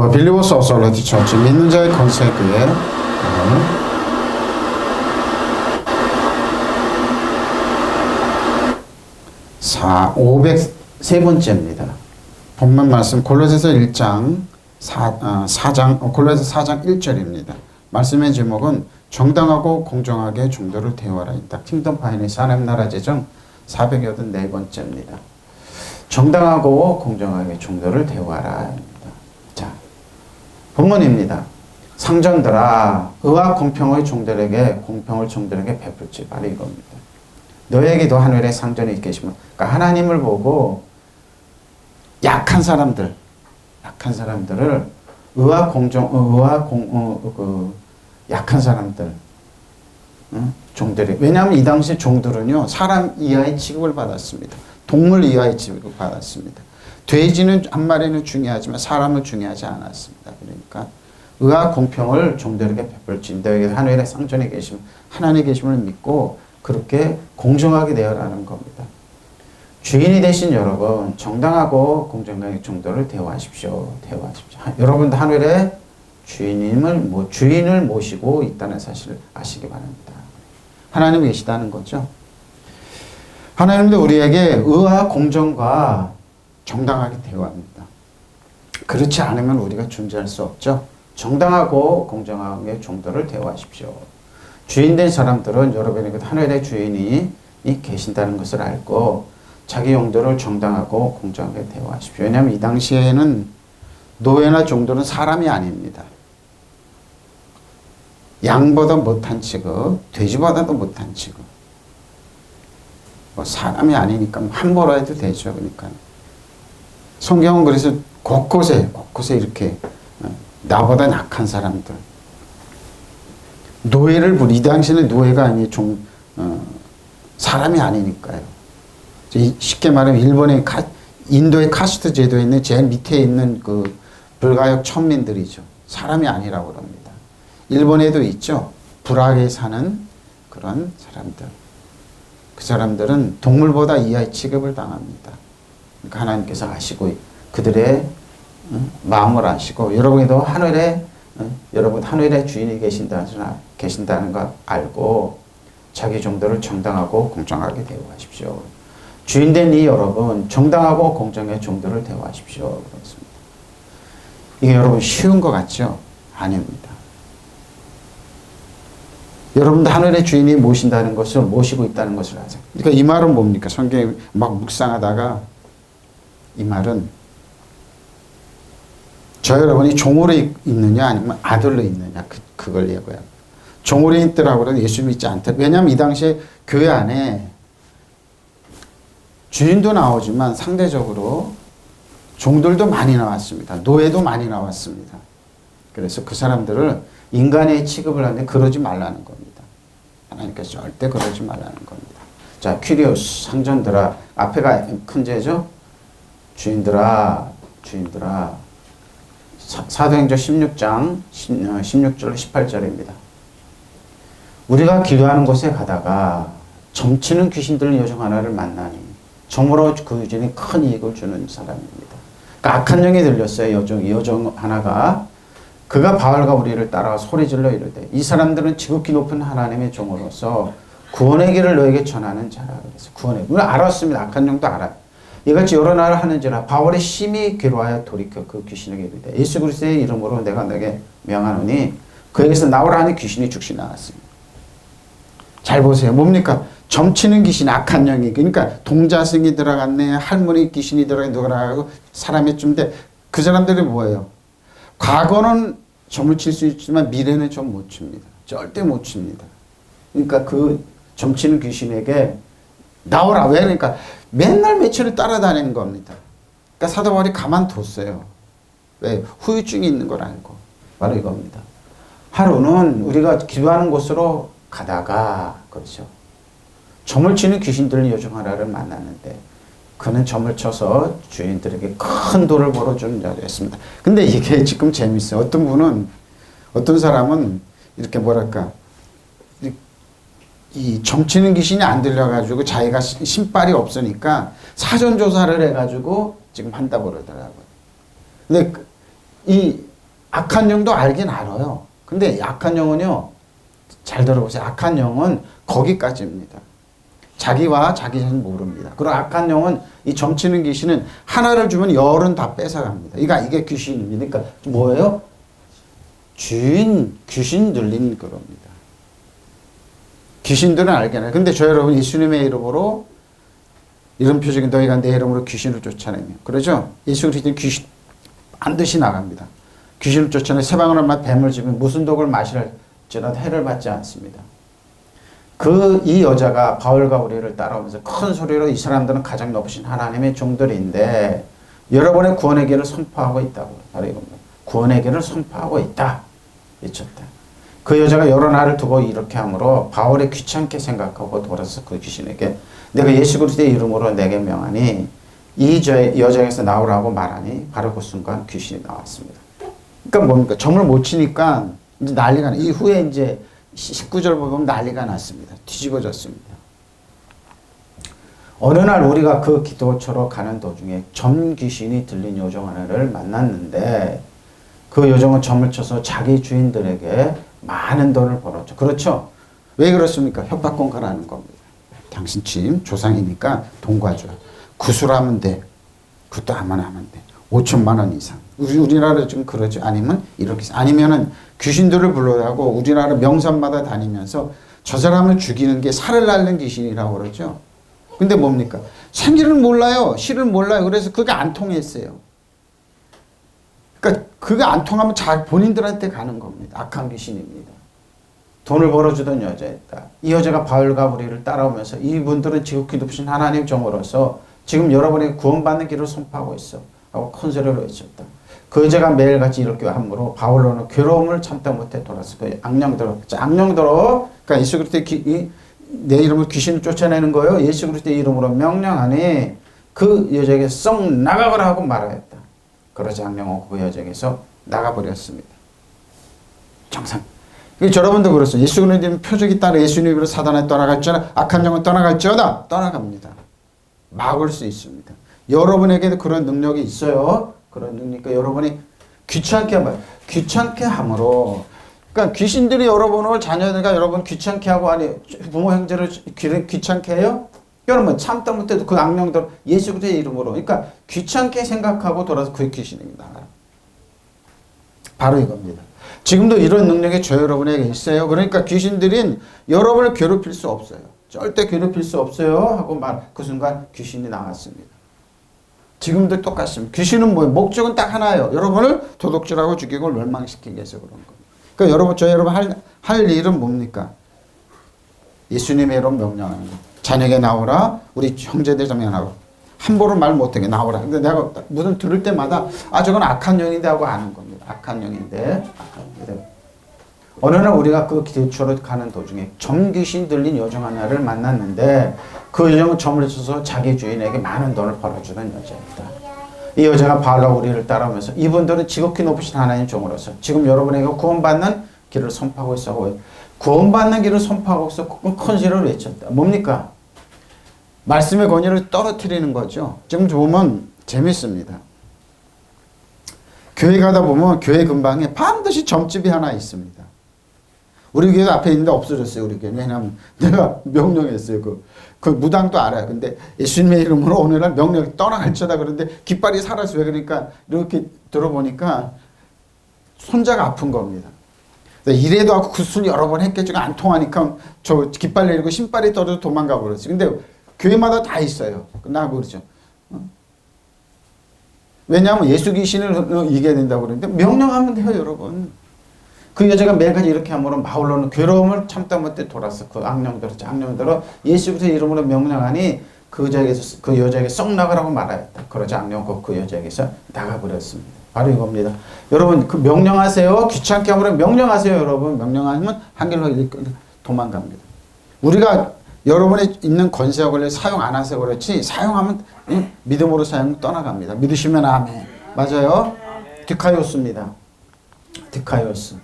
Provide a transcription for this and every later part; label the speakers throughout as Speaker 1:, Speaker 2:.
Speaker 1: 빌리버스 어설러티 처치 믿는 자의 건세교회 503번째입니다. 본문 말씀 골로새서 1장 4장 골로새서 4장 1절입니다. 말씀의 제목은 정당하고 공정하게 종도를 대화하라. 킹덤 파이낸스 하나님 나라 재정 484번째입니다. 정당하고 공정하게 종도를 대화하라. 자, 본문입니다. 상전들아 의와 공평의 종들에게 공평을 종들에게 베풀지 바로 이겁니다. 너에게도 하늘에 상전이 계시면, 그러니까 하나님을 보고 약한 사람들을 약한 사람들, 종들이, 왜냐하면 이 당시 종들은요 사람 이하의 취급을 받았습니다. 동물 이하의 취급을 받았습니다. 돼지는 한 마리는 중요하지만 사람은 중요하지 않았습니다. 그러니까 의와 공평을 종들에게 베풀지 너에게 하늘에 상전이 계시면 하나님의 계심을 믿고 그렇게 공정하게 되어라는 겁니다. 주인이 되신 여러분, 정당하고 공정하게 종도를 대화하십시오. 여러분도 하늘에 주인을 모시고 있다는 사실을 아시기 바랍니다. 하나님이 계시다는 거죠. 하나님도 우리에게 의와 공정과 정당하게 대화합니다. 그렇지 않으면 우리가 존재할 수 없죠. 정당하고 공정하게 종도를 대화하십시오. 주인된 사람들은 여러분에게 하늘의 주인이 계신다는 것을 알고 자기 용도를 정당하고 공정하게 대화하십시오. 왜냐하면 이 당시에는 노예나 종들은 사람이 아닙니다. 양보다 못한 취급, 돼지보다도 못한 취급. 사람이 아니니까 함부로 해도 되죠. 그러니까 성경은 그래서 곳곳에 이렇게 나보다 약한 사람들, 노예를 이 당시에는 노예가 아니 사람이 아니니까요. 쉽게 말하면 인도의 카스트 제도에 있는 제일 밑에 있는 그 불가역 천민들이죠. 사람이 아니라고 그럽니다. 일본에도 있죠. 불악에 사는 그런 사람들. 그 사람들은 동물보다 이하의 취급을 당합니다. 그러니까 하나님께서 아시고 그들의 마음을 아시고 여러분도 여러분 하늘에 주인이 계신다는 걸 알고 자기 종도를 정당하고 공정하게 대우하십시오. 주인된 이 여러분 정당하고 공정의 종도를 대우하십시오. 그렇습니다. 이게 여러분 쉬운 것 같죠? 아닙니다. 여러분도 하늘의 주인이 모시고 있다는 것을 아세요. 그러니까 이 말은 뭡니까? 성경에 막 묵상하다가 이 말은 저 여러분이 종으로 있느냐 아니면 아들로 있느냐 그걸 얘기해요. 종으로 있더라고 그러면 예수 믿지 않다. 왜냐하면 이 당시에 교회 안에 주인도 나오지만 상대적으로 종들도 많이 나왔습니다. 노예도 많이 나왔습니다. 그래서 그 사람들을 인간의 취급을 하는데 그러지 말라는 겁니다. 하나님께서 절대 그러지 말라는 겁니다. 자, 퀴리오스 상전들아, 앞에가 큰 죄죠? 주인들아. 사도행전 16장 16절 18절입니다. 우리가 기도하는 곳에 가다가 점치는 귀신들 요정 하나를 만나니 정으로 그 유전이 큰 이익을 주는 사람입니다. 그러니까 악한 영이 들렸어요. 여정 하나가. 그가 바울과 우리를 따라 소리질러 이르되 이 사람들은 지극히 높은 하나님의 종으로서 구원의 길을 너에게 전하는 자라. 그래서 우리 알았습니다. 악한 영도 알아요. 이같이 여러 나라를 하는지라 바울이 심히 괴로워하여 돌이켜 그 귀신에게 이르되 예수 그리스도의 이름으로 내가 너에게 명하노니 그에게서 나오라 하니 귀신이 즉시 나왔습니다. 잘 보세요. 뭡니까? 점치는 귀신, 악한 영이. 그러니까 동자승이 들어갔네, 할머니 귀신이 들어가고 사람이 좀데 그 사람들이 뭐예요? 과거는 점을 칠 수 있지만 미래는 점 못 칩니다. 절대 못 칩니다. 그러니까 그 점치는 귀신에게 나오라. 왜? 그러니까 맨날 며칠을 따라다니는 겁니다. 그러니까 사도 바울이 가만뒀어요. 왜? 후유증이 있는 걸 알고. 바로 이겁니다. 하루는 우리가 기도하는 곳으로 가다가, 그렇죠. 점을 치는 귀신들 요정 하나를 만났는데 그는 점을 쳐서 주인들에게 큰 돈을 벌어주는 자였습니다. 근데 이게 지금 재밌어요. 어떤 사람은 이렇게 뭐랄까, 이 점치는 귀신이 안 들려가지고 자기가 신발이 없으니까 사전조사를 해가지고 지금 한다고 그러더라고요. 근데 이 악한 영도 알긴 알아요. 근데 악한 영은요, 잘 들어보세요. 악한 영은 거기까지입니다. 자기와 자기 자신 모릅니다. 그리고 악한 영은 이 점치는 귀신은 하나를 주면 열은 다 뺏어갑니다. 이게 귀신입니다. 그러니까 뭐예요? 귀신 들린 겁니다. 귀신들은 알겠나요? 근데 저 여러분 예수님의 이름으로 이런 표적이 너희가 내 이름으로 귀신을 쫓아내며 그러죠? 예수 그리스도는 귀신 반드시 나갑니다. 귀신을 쫓아내 세방울만 뱀을 집으면 무슨 독을 마실지라도 해를 받지 않습니다. 이 여자가 바울과 우리를 따라오면서 큰 소리로 이 사람들은 가장 높으신 하나님의 종들인데 여러분의 구원의 길을 선포하고 있다고. 바로 이겁니다. 구원의 길을 선포하고 있다. 미쳤다. 그 여자가 여러 날을 두고 이렇게 함으로 바울이 귀찮게 생각하고 돌아서 그 귀신에게 내가 예수 그리스도의 이름으로 내게 명하니 이 여자에게서 나오라고 말하니 바로 그 순간 귀신이 나왔습니다. 그러니까 뭡니까? 점을 못 치니까 이제 난리가 나. 이후에 이제 19절 보면 난리가 났습니다. 뒤집어졌습니다. 어느 날 우리가 그 기도처로 가는 도중에 점 귀신이 들린 요정 하나를 만났는데 그 요정은 점을 쳐서 자기 주인들에게 많은 돈을 벌었죠. 그렇죠? 왜 그렇습니까? 협박권가라는 겁니다. 당신 집 조상이니까 돈 가져와. 구술하면 돼. 그것도 하면 돼. 5천만 원 이상. 우리나라 지금 그러죠. 아니면 이렇게. 아니면은 귀신들을 불러다고 우리나라 명산마다 다니면서 저 사람을 죽이는 게 살을 날는 귀신이라고 그러죠. 근데 뭡니까? 생기를 몰라요. 실을 몰라요. 그래서 그게 안 통했어요. 그러니까 그게 안 통하면 본인들한테 가는 겁니다. 악한 귀신입니다. 돈을 벌어주던 여자였다. 이 여자가 바울과 우리를 따라오면서 이분들은 지극히 높으신 하나님 종으로서 지금 여러분에게 구원받는 길을 선포하고 있어. 하고 큰 소리로 외쳤다. 그 여자가 매일같이 이렇게 함으로 바울로는 괴로움을 참다 못해 돌아서 그 악령들로 그러니까 예수 그리스도의 내 이름으로 귀신을 쫓아내는 거예요. 예수 그리스도의 이름으로 명령하니 그 여자에게 썩 나가거라 하고 말하였다. 그러자 악령은 그 여자에게서 나가버렸습니다. 정상. 여러분도 그렇습니다. 예수 그리스도의 표적이 따라 예수님으로 사단에 떠나갈지어다 악한 영은 떠나갈지어다 떠나갑니다. 막을 수 있습니다. 여러분에게도 그런 능력이 있어요. 그런 능력이니까 여러분이 귀찮게 함으로 그러니까 귀신들이 여러분을 자녀들과 여러분 귀찮게 하고 아니 부모 형제를 귀찮게 해요. 여러분 참다 못해도 그 악령들 예수 그리스도의 이름으로 그러니까 귀찮게 생각하고 돌아서 그 귀신입니다. 바로 이겁니다. 지금도 이런 능력이 저 여러분에게 있어요. 그러니까 귀신들은 여러분을 괴롭힐 수 없어요. 절대 괴롭힐 수 없어요. 하고 그 순간 귀신이 나갔습니다. 지금도 똑같습니다. 귀신은 뭐예요? 목적은 딱 하나예요. 여러분을 도둑질하고 죽이고 멸망시키기 위해서 그런 겁니다. 그러니까 여러분 할 일은 뭡니까? 예수님의 이름 명령하는 거. 자녀에게 나오라. 우리 형제들 자녀에게 나오라. 함부로 말 못하게 나오라. 근데 내가 무슨 들을 때마다 저건 악한 영인데 하고 아는 겁니다. 악한 영인데. 어느 날 우리가 그 기도처로 가는 도중에 점귀신 들린 여정 하나를 만났는데 그 여정은 점을 쳐서 자기 주인에게 많은 돈을 벌어주는 여자입니다. 이 여자가 바울과 우리를 따라오면서 이분들은 지극히 높으신 하나님 종으로서 지금 여러분에게 구원받는 길을 선포하고 있어. 구원받는 길을 선포하고 있어 큰 소리를 외쳤다. 뭡니까? 말씀의 권위를 떨어뜨리는 거죠. 지금 보면 재밌습니다. 교회 가다 보면 교회 근방에 반드시 점집이 하나 있습니다. 우리 교회 앞에 있는데 없어졌어요. 우리 교회. 왜냐하면 내가 명령했어요. 그 무당도 알아요. 근데 예수님의 이름으로 오늘날 명령이 떠나갈지어다 그러는데 깃발이 사라져요. 그러니까 이렇게 들어보니까 손자가 아픈 겁니다. 이래도 하고 구술 여러 번 했겠지만 안 통하니까 저 깃발 내리고 신발이 떨어져 도망가 버렸어요. 근데 교회마다 다 있어요. 나 그러죠. 왜냐하면 예수 귀신을 이겨야 된다고 그러는데 명령하면 돼요, 여러분. 그 여자가 매일같이 이렇게 함으로 바울로는 괴로움을 참다 못해 돌아서 그 악령들은 예수 그리스도의 이름으로 명령하니 그 여자에게 썩 나가라고 말하였다. 그러자 악령은 그 여자에게서 나가버렸습니다. 바로 이겁니다. 여러분 그 명령하세요. 귀찮게 함으로 명령하세요. 여러분 명령하면 한길로 도망갑니다. 우리가 여러분의 있는 권세와 권리를 사용 안 해서 그렇지 사용하면 믿음으로 사용 떠나갑니다. 믿으시면 아멘. 맞아요. 디카이오스입니다. 디카이오스.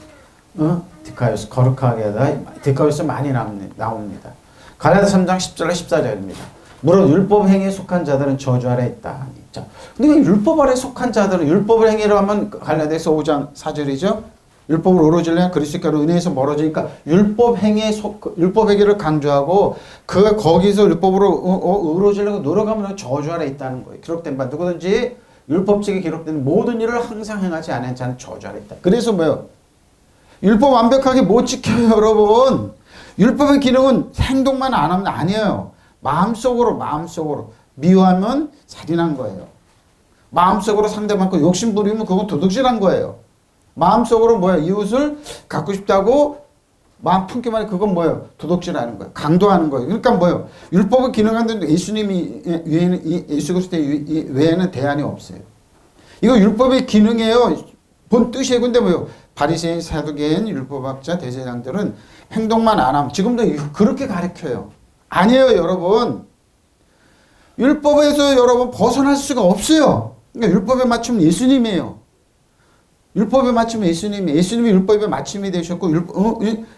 Speaker 1: 디카이오스 거룩하게 하다. 디카이오스 많이 나옵니다. 갈라디아 3장 10절에 14절입니다. 무릇 율법 행위에 속한 자들은 저주 아래 있다. 자, 근데 율법 아래 속한 자들은 율법을 행위로 하면 갈라디아서 5장 4절이죠. 율법을 오로지려 그리스도께로 은혜에서 멀어지니까 율법 행위를 강조하고 거기서 율법으로 의로지려고 노력하면 저주 아래 있다는 거예요. 기록된 바 누구든지 율법책에 기록된 모든 일을 항상 행하지 않은 자는 저주 아래 있다. 그래서 뭐요? 율법 완벽하게 못 지켜요, 여러분. 율법의 기능은 행동만 안 하면 아니에요. 마음속으로 미워하면 살인한 거예요. 마음속으로 상대방 거 욕심 부리면 그건 도둑질한 거예요. 마음속으로 뭐예요? 이웃을 갖고 싶다고 마음 품기만 해. 그건 뭐예요? 도둑질하는 거예요. 강도하는 거예요. 그러니까 뭐예요? 율법을 기능하는데 예수님이 외에는, 예수 그리스도 외에는 대안이 없어요. 이거 율법의 기능이에요. 본 뜻이에요. 근데 뭐예요? 바리새인, 사두개인, 율법학자, 대제사장들은 행동만 안 하면 지금도 그렇게 가르쳐요. 아니에요, 여러분. 율법에서 여러분 벗어날 수가 없어요. 그러니까 율법에 맞추면 예수님이에요. 율법에 맞추면 예수님이 율법의 맞춤이 되셨고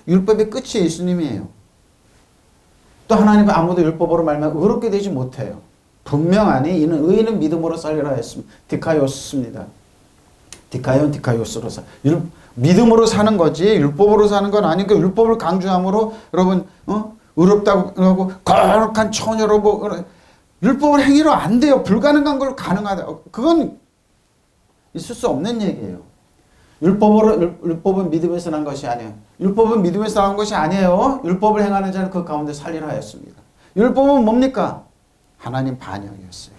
Speaker 1: 율법의 끝이 예수님이에요. 또 하나님은 아무도 율법으로 말하면 의롭게 되지 못해요. 분명하니 이는 의인은 믿음으로 살리라 했습니다. 디카이오스입니다. 디카이오스로 믿음으로 사는 거지 율법으로 사는 건 아니니까 율법을 강조함으로 여러분 의롭다고 하고 거룩한 처녀로 뭐 율법을 행위로 안 돼요. 불가능한 걸 가능하다. 그건 있을 수 없는 얘기예요. 율법은 믿음에서 난 것이 아니에요. 율법은 믿음에서 나온 것이 아니에요. 율법을 행하는 자는 그 가운데 살리라 하였습니다. 율법은 뭡니까? 하나님 반영이었어요.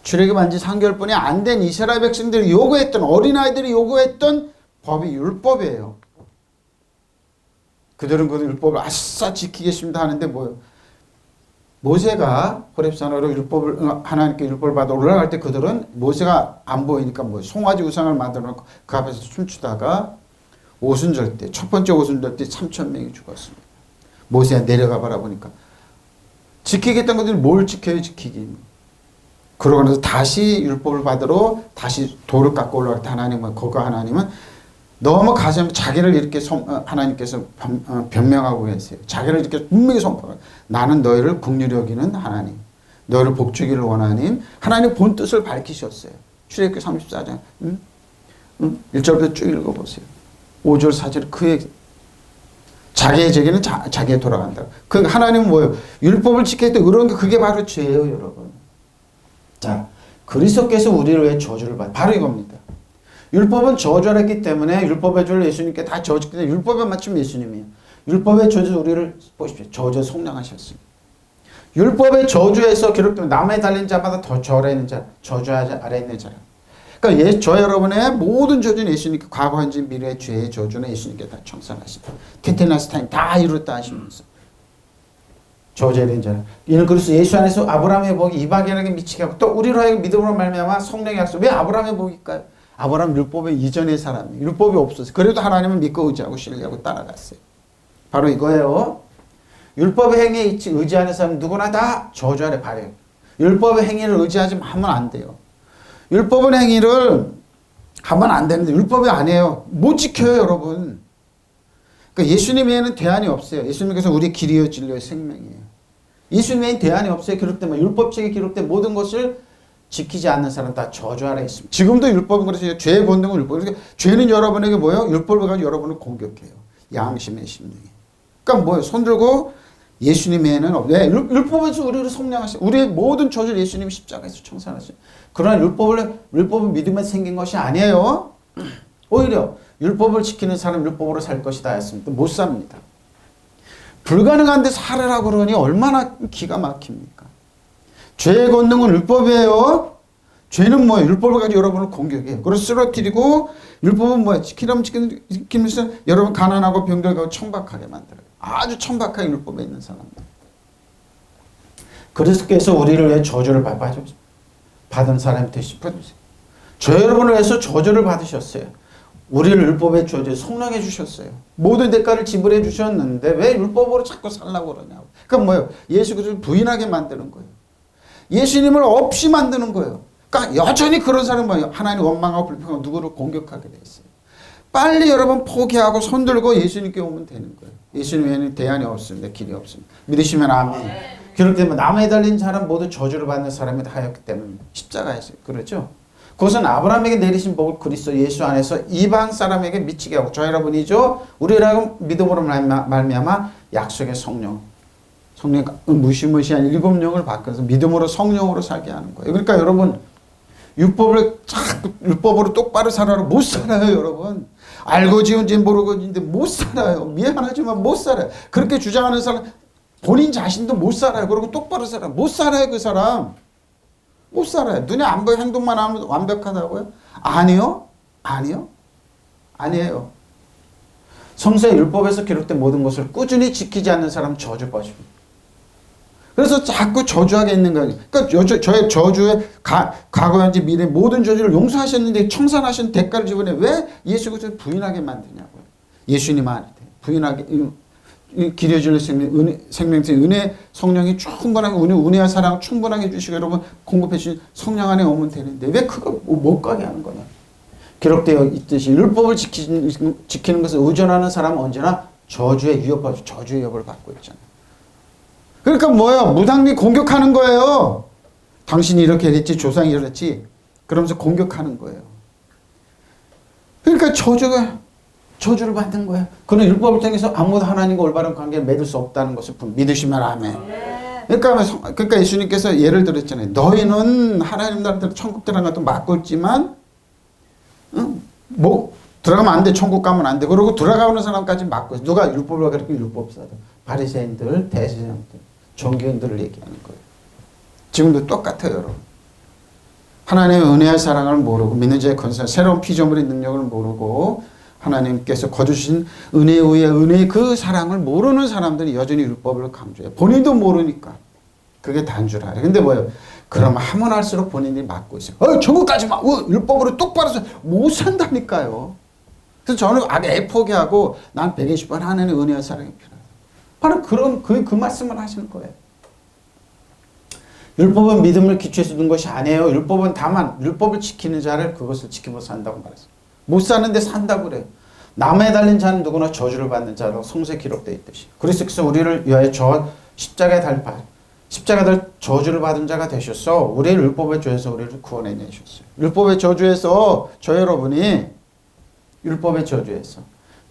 Speaker 1: 출애굽한 지 3개월뿐이 안 된 이스라엘 백성들이 요구했던 어린아이들이 요구했던 법이 율법이에요. 그들은 그 율법을 아싸 지키겠습니다 하는데 뭐예요? 모세가 호렙산으로 하나님께 율법을 받아 올라갈 때 그들은 모세가 안 보이니까 송아지 우상을 만들어 놓고 그 앞에서 춤추다가 오순절 때 첫 번째 오순절 때 3,000명이 죽었습니다. 모세가 내려가 바라보니까 지키겠다는 것들이 뭘 지켜요? 지키긴. 그러고 나서 다시 율법을 받으러 다시 돌을 깎고 올라갈 때 하나님은 너무 가슴 자기를 이렇게 하나님께서 변명하고 계세요. 자기를 이렇게 분명히 선포해요. 나는 너희를 긍휼히 여기는 하나님, 너희를 복주기를 원하는 하나님 본 뜻을 밝히셨어요. 출애굽기 34장 1절부터 쭉 읽어보세요. 5절 4절 그의 자기의 죄는 자기에 돌아간다. 그 하나님은 뭐예요? 율법을 지킬 때 의로운 게 그게 바로 죄예요, 여러분. 자, 그리스도께서 우리를 위해 저주를 바로 이겁니다. 율법은 저주를 했기 때문에 율법의 죄를 예수님께 다 저주했기 때문에 율법에 맞추면 예수님이에요. 율법의 저주 우리를 보십시오. 저주에 속량하셨습니다. 율법의 저주에서 기록되면 나무에 달린 자마다 더 절에 있는 자, 저주 아래 있는 자. 그러니까 저 여러분의 모든 저주는 예수님께 과거 현재 미래의 죄의 저주는 예수님께 다 청산하시다. 테테나스타임 다 이뤘다 하시면서 저주에 있는 자. 이는 그리스도 예수 안에서 아브라함의 복이 이방인에게 미치게 하고 또 우리로 하여금 믿음으로 말미암아 성령의 약속. 왜 아브라함의 복일까요? 아브라함 율법의 이전의 사람이 율법이 없었어요. 그래도 하나님을 믿고 의지하고 신뢰하고 따라갔어요. 바로 이거예요. 율법의 행위에 의지하는 사람 누구나 다 저주 아래 발해요. 율법의 행위를 의지하지 하면 안 돼요. 율법의 행위를 하면 안 되는데 율법이 아니에요. 못 지켜요, 여러분. 그러니까 예수님 외에는 대안이 없어요. 예수님께서 우리 길이요 진리요 생명이에요. 예수님 외에는 대안이 없어요. 기록된 율법책에 기록된 모든 것을 지키지 않는 사람 다 저주 아래 있습니다. 지금도 율법은 그래서 죄의 권능은 율법. 그러니까 죄는 여러분에게 뭐예요? 율법을 가지고 여러분을 공격해요. 양심의 심령이. 그러니까 뭐예요? 손들고 예수님 외에는 왜? 율법에서 우리를 속량하시고 우리의 모든 저주를 예수님이 십자가에서 청산하시고 그러나 율법은 믿음에서 생긴 것이 아니에요. 오히려 율법을 지키는 사람 율법으로 살 것이다 했습니다. 못 삽니다. 불가능한데 살으라고 그러니 얼마나 기가 막힙니까? 죄의 권능은 율법이에요. 죄는 뭐예요? 율법을 가지고 여러분을 공격해요. 그래서 쓰러뜨리고 율법은 뭐예요? 지키면서 여러분 가난하고 병들고 천박하게 만들어요. 아주 천박하게 율법에 있는 사람들. 그리스도께서 우리를 위해 저주를 받은 사람이 되시고 저 여러분을 위해서 저주를 받으셨어요. 우리를 율법의 저주에 속량해 주셨어요. 모든 대가를 지불해 주셨는데 왜 율법으로 자꾸 살라고 그러냐고. 그러니까 뭐예요? 예수 그리스도를 부인하게 만드는 거예요. 예수님을 없이 만드는 거예요. 그러니까 여전히 그런 사람은 뭐예요? 하나님 원망하고 불평하고 누구를 공격하게 돼 있어요. 빨리 여러분 포기하고 손들고 예수님께 오면 되는 거예요. 예수님 외에는 대안이 없습니다. 길이 없습니다. 믿으시면 아멘. 기록되면 나무에 달린 사람 모두 저주를 받는 사람이 하였기 때문에 십자가에서 그렇죠. 그것은 아브라함에게 내리신 복을 그리스도 예수 안에서 이방 사람에게 미치게 하고 저 여러분이죠. 우리라고 믿음으로 말미암아 약속의 성령 무시무시한 일곱 영을 바꿔서 믿음으로 성령으로 살게 하는 거예요. 그러니까 여러분 율법을 자꾸 율법으로 똑바로 살아라 못 살아요 여러분. 알고 지은지 모르고 지은데 못 살아요. 미안하지만 못 살아요. 그렇게 주장하는 사람 본인 자신도 못 살아요. 그리고 똑바로 살아요. 못 살아요 그 사람. 못 살아요. 눈에 안 보여 행동만 하면 완벽하다고요? 아니요. 아니에요. 성서의 율법에서 기록된 모든 것을 꾸준히 지키지 않는 사람은 저주받습니다. 그래서 자꾸 저주하게 있는 거예요. 그러니까 저의 저주의 과거 현재 미래 모든 저주를 용서하셨는데 청산하신 대가를 지불해 왜 예수 그리스도를 부인하게 만드냐고요. 예수님한테 부인하게 기려주는 생명의 은혜 성령이 충분하게 은혜와 사랑을 충분하게 주시고 여러분 공급해 주신 성령 안에 오면 되는데 왜 그거 못 가게 하는 거냐. 기록되어 있듯이 율법을 지키는 것을 의존하는 사람은 언제나 저주의 위협을 받고 있잖아요. 그러니까 뭐예요? 무당리 공격하는 거예요. 당신이 이렇게 했지 조상이 이랬지 그러면서 공격하는 거예요. 그러니까 저주를 받는 거예요. 그는 율법을 통해서 아무도 하나님과 올바른 관계를 맺을 수 없다는 것을 믿으시면 아멘. 그러니까 예수님께서 예를 들었잖아요. 너희는 하나님 나라한테 천국 들어가는 것도 막고 있지만 뭐 들어가면 안 돼. 천국 가면 안 돼. 그리고 들어가는 사람까지 막고 있어. 누가 율법을 그렇게 율법사들 바리새인들 대제사장들 종교인들을 얘기하는 거예요. 지금도 똑같아요 여러분. 하나님의 은혜와 사랑을 모르고 믿는 자의 건설 새로운 피조물의 능력을 모르고 하나님께서 거두신 은혜의 은혜의 그 사랑을 모르는 사람들이 여전히 율법을 강조해요. 본인도 모르니까 그게 단주라. 근데 뭐예요? 그럼 하면 할수록 본인이 막고 있어요. 천국까지 막 율법으로 똑바로 못 산다니까요. 그래서 저는 아예 포기하고 난 120번 하나님의 은혜와 사랑이 필요해요. 바로 그 말씀을 하시는 거예요. 율법은 믿음을 기초해서 둔 것이 아니에요. 율법은 다만 율법을 지키는 자를 그것을 지키며 산다고 말했어요. 못 사는데 산다고 그래요. 나무에 달린 자는 누구나 저주를 받는 자로 성서에 기록되어 있듯이 그리스도께서 우리를 위하여 십자가에 달 저주를 받은 자가 되셔서 우리를 율법의 죄에서 우리를 구원해 내셨어요. 율법의 저주에서 여러분이 율법의 저주에서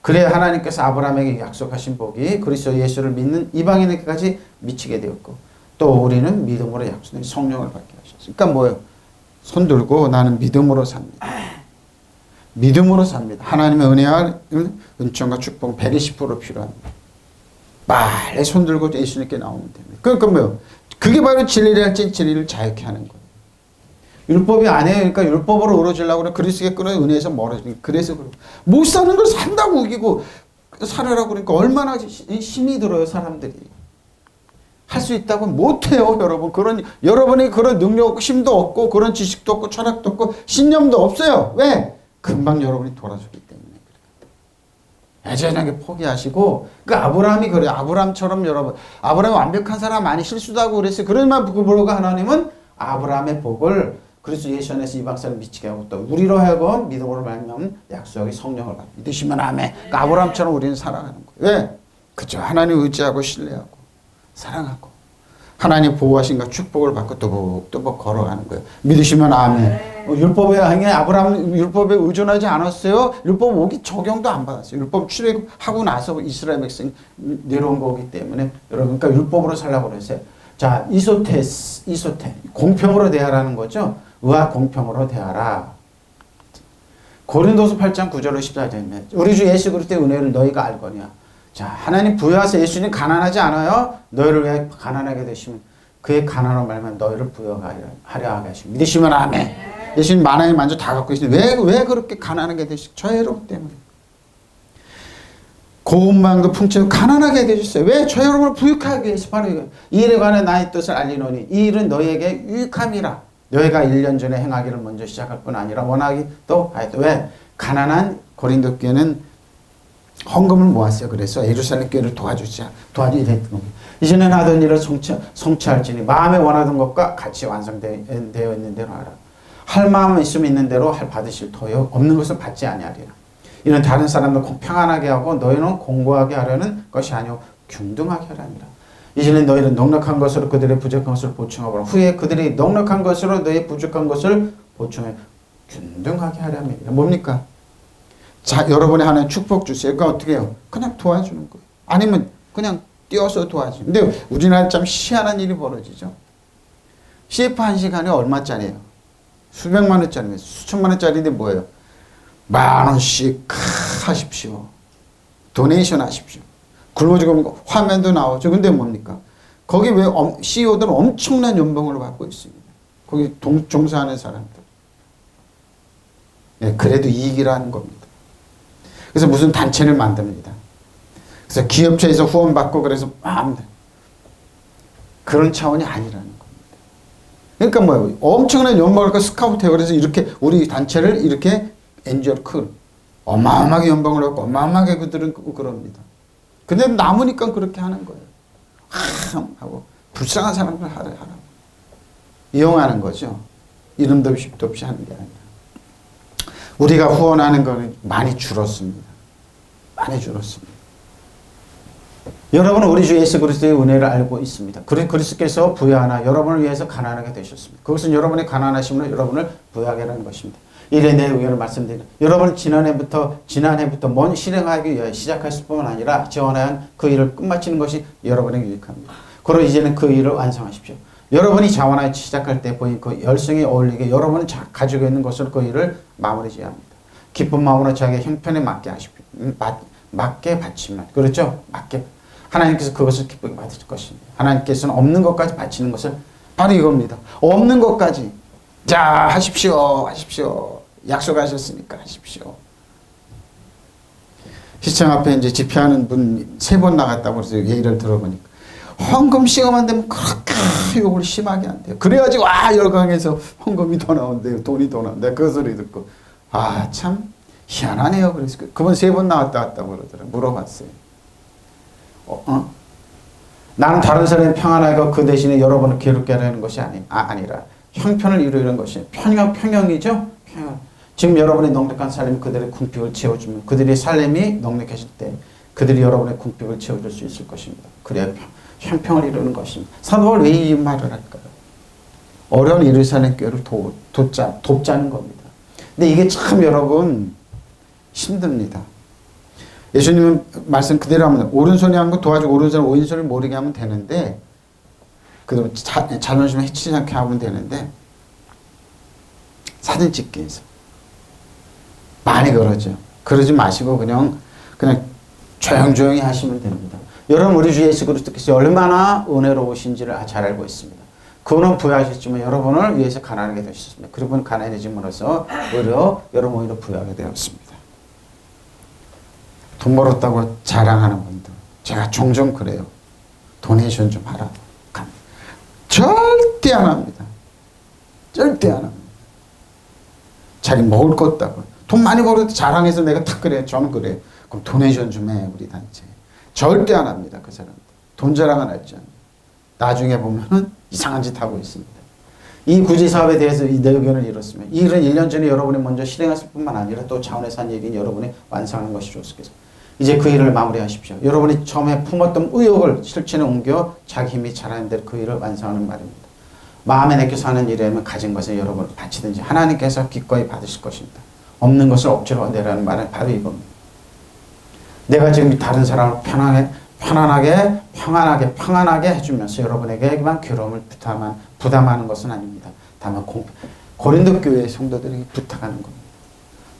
Speaker 1: 그래야 하나님께서 아브라함에게 약속하신 복이 그리스도 예수를 믿는 이방인에게까지 미치게 되었고 또 우리는 믿음으로 약속된 성령을 받게 하셨어요. 그러니까 뭐예요? 손 들고 나는 믿음으로 삽니다. 믿음으로 삽니다. 하나님의 은혜와 은총과 축복 120% 필요합니다. 빨리 손 들고 예수님께 나오면 됩니다. 그러니까 뭐예요? 그게 바로 진리랄지 진리를 자유케 하는 거예요. 율법이 아니에요. 그러니까 율법으로 이루어지려고 그래. 그리스도의 끊어 은혜에서 멀어지니까. 그래서 못 사는 걸 산다고 우기고 살아라고 그러니까 얼마나 힘이 들어요 사람들이. 할 수 있다고 못해요 여러분. 여러분이 그런 능력 없고 힘도 없고 그런 지식도 없고 철학도 없고 신념도 없어요. 왜? 금방 여러분이 돌아서기 때문에 그래요. 애절하게 포기하시고 아브라함이 그래요. 아브라함처럼 여러분 아브라함이 완벽한 사람 아니 실수도 하고 그랬어요. 그러면 그러고 하나님은 아브라함의 복을 그리스도 예수 안에서 이방 사람 미치게 하고 또 우리로 하여금 믿음으로 말미암은 약속의 성령을 받고 믿으시면 아멘. 그러니까 아브라함처럼 우리는 살아가는 거예요. 왜? 그죠. 하나님 의지하고 신뢰하고 사랑하고 하나님 보호하신가 축복을 받고 또복 걸어가는 거예요. 믿으시면 아멘. 율법에 아브라함 율법에 의존하지 않았어요. 율법 오기 적용도 안 받았어요. 율법 출애굽하고 나서 이스라엘 백성 내려온 거기 때문에 여러분 그러니까 율법으로 살라고 그랬어요. 자 이소테 공평으로 대하라는 거죠. 의와 공평으로 대하라. 고린도서 8장 9절로 14절입니다. 우리 주 예수 그리스도의 은혜를 너희가 알거니와. 자 하나님 부여하사 예수님 가난하지 않아요. 너희를 위해 가난하게 되시면 그의 가난한 말만 너희를 부여하려 하게 하시고 믿으시면 아멘. 예수님 만왕의 만주 다 갖고 계시는데 왜 그렇게 가난하게 되시고 저의 여러분 때문에 고운마음과 풍채로 가난하게 되셨어요. 왜? 저 여러분을 부유하게 해서 바로 이거. 이 일에 관해 나의 뜻을 알리노니 이 일은 너희에게 유익함이라. 너희가 1년 전에 행하기를 먼저 시작할 뿐 아니라 원하기 또 하였다. 왜? 가난한 고린도 교회는 헌금을 모았어요. 그래서 예루살렘 교회를 도와주자. 도와주게 됐던 겁니다. 이전에 하던 일을 성취할지니 마음에 원하던 것과 같이 완성되어 있는 대로 하라. 할 마음 있으면 있는 대로 받으실 터요. 없는 것을 받지 아니하리라. 이는 다른 사람들 평안하게 하고 너희는 공고하게 하려는 것이 아니오 균등하게 하라니라. 이제는 너희는 넉넉한 것으로 그들의 부족한 것을 보충하거라. 후에 그들이 넉넉한 것으로 너희 부족한 것을 보충해 균등하게 하려 합니다. 뭡니까? 자, 여러분의 하나님 축복 주세요. 그러니까 어떻게 해요? 그냥 도와주는 거예요. 아니면 그냥 띄어서 도와주는. 근데 우리나라에 참 희한한 일이 벌어지죠. CF 한 시간에 얼마짜리예요? 수백만 원짜리입니다. 수천만 원짜리인데 뭐예요? 10,000원씩 하십시오. 도네이션 하십시오. 굶어죽으면 화면도 나오죠. 근데 뭡니까? 거기 왜 CEO들은 엄청난 연봉을 받고 있습니다. 거기 종사하는 사람들. 예, 그래도 이익이라는 겁니다. 그래서 무슨 단체를 만듭니다. 그래서 기업체에서 후원받고 그래서 마음대로. 그런 차원이 아니라는 겁니다. 그러니까 뭐예요? 엄청난 연봉을 받고 스카우트해요. 그래서 이렇게 우리 단체를 이렇게 엔지오를 큰 어마어마하게 연봉을 받고 어마어마하게 그들은 그럽니다. 근데 남으니까 그렇게 하는 거예요. 하고 불쌍한 사람들 하라고 이용하는 거죠. 이름도 없이 도 없이 하는 게 아니라 우리가 후원하는 거는 많이 줄었습니다. 많이 줄었습니다. 여러분은 우리 주 예수 그리스도의 은혜를 알고 있습니다. 그리스도께서 부여하나 여러분을 위해서 가난하게 되셨습니다. 그것은 여러분의 가난하심으로 여러분을 부여하게 하는 것입니다. 이래 내 의견을 말씀드립니다. 여러분은 지난해부터 먼 실행하기 위해 시작했을 뿐만 아니라 지원한 그 일을 끝마치는 것이 여러분에게 유익합니다. 그러 이제는 그 일을 완성하십시오. 여러분이 자원하여 시작할 때 보인 그 열성에 어울리게 여러분은 가지고 있는 것으로 그 일을 마무리 지어야 합니다. 기쁜 마음으로 자기의 형편에 맞게 하십시오. 맞게 바치면 그렇죠? 맞게 하나님께서 그것을 기쁘게 받으실 것입니다. 하나님께서는 없는 것까지 바치는 것을 바로 이겁니다. 없는 것까지 자 하십시오. 약속하셨으니까 하십시오. 시청 앞에 이제 집회하는 분 3번 나갔다고 그래서 얘기를 들어보니까 헌금 시험만 되면 그렇게 욕을 심하게 한대요. 그래야지 와 열광해서 헌금이 더 나온대요. 돈이 더 나온대요. 그 소리 듣고 아 참 희한하네요. 그래서 그분 3번 나왔다 갔다고 그러더라고요. 물어봤어요. 나는 다른 사람이 평안하고 그 대신에 여러분을 괴롭게 하려는 것이 아니라 형편을 이루려는 것이 평형이죠. 평형. 지금 여러분의 넉넉한 삶이 그들의 궁핍을 채워주면 그들의 삶이 넉넉해질 때 그들이 여러분의 궁핍을 채워줄 수 있을 것입니다. 그래야 형평을 이루는 것입니다. 사도 바울은 왜 이 말을 할까요? 어려운 예루살렘 교회를 돕자는 겁니다. 근데 이게 참 여러분 힘듭니다. 예수님은 말씀 그대로 하면 오른손이 한 거 도와주고 오른손을 왼손을 모르게 하면 되는데 그대로 자존심을 해치지 않게 하면 되는데 사진 찍기 위해서 많이 그러죠. 그러지 마시고 그냥 조용조용히 하시면 됩니다. 여러분 우리 주 예수 그리스도께서 얼마나 은혜로우신지를 잘 알고 있습니다. 그분은 부여하셨지만 여러분을 위해서 가난하게 되셨습니다. 그분 가난해짐으로써 여러분 부여하게 되었습니다. 돈 벌었다고 자랑하는 분들 제가 종종 그래요. 도네이션 좀 하라. 절대 안 합니다. 절대 안 합니다. 자기 먹을 것 없다고. 돈 많이 벌어도 자랑해서 내가 탁 그래. 저는 그래요. 그럼 도네이션 좀 해. 우리 단체. 절대 안 합니다. 그 사람들. 돈 자랑은 할지 않아요. 나중에 보면은 이상한 짓 하고 있습니다. 이 구제 사업에 대해서 내 의견을 이뤘으면 이 일은 1년 전에 여러분이 먼저 실행했을 뿐만 아니라 또 차원에서 한 일인 여러분이 완성하는 것이 좋습니다. 이제 그 일을 마무리하십시오. 여러분이 처음에 품었던 의욕을 실천에 옮겨 자기 힘이 잘하는 대로 그 일을 완성하는 말입니다. 마음에 내켜서 하는 일이라면 가진 것을 여러분 바치든지 하나님께서 기꺼이 받으실 것입니다. 없는 것을 억지로 내라는 말은 바로 이겁니다. 내가 지금 다른 사람을 평안하게 해주면서 여러분에게만 괴로움을 부담하는 것은 아닙니다. 다만 고린도 교회의 성도들에게 부탁하는 겁니다.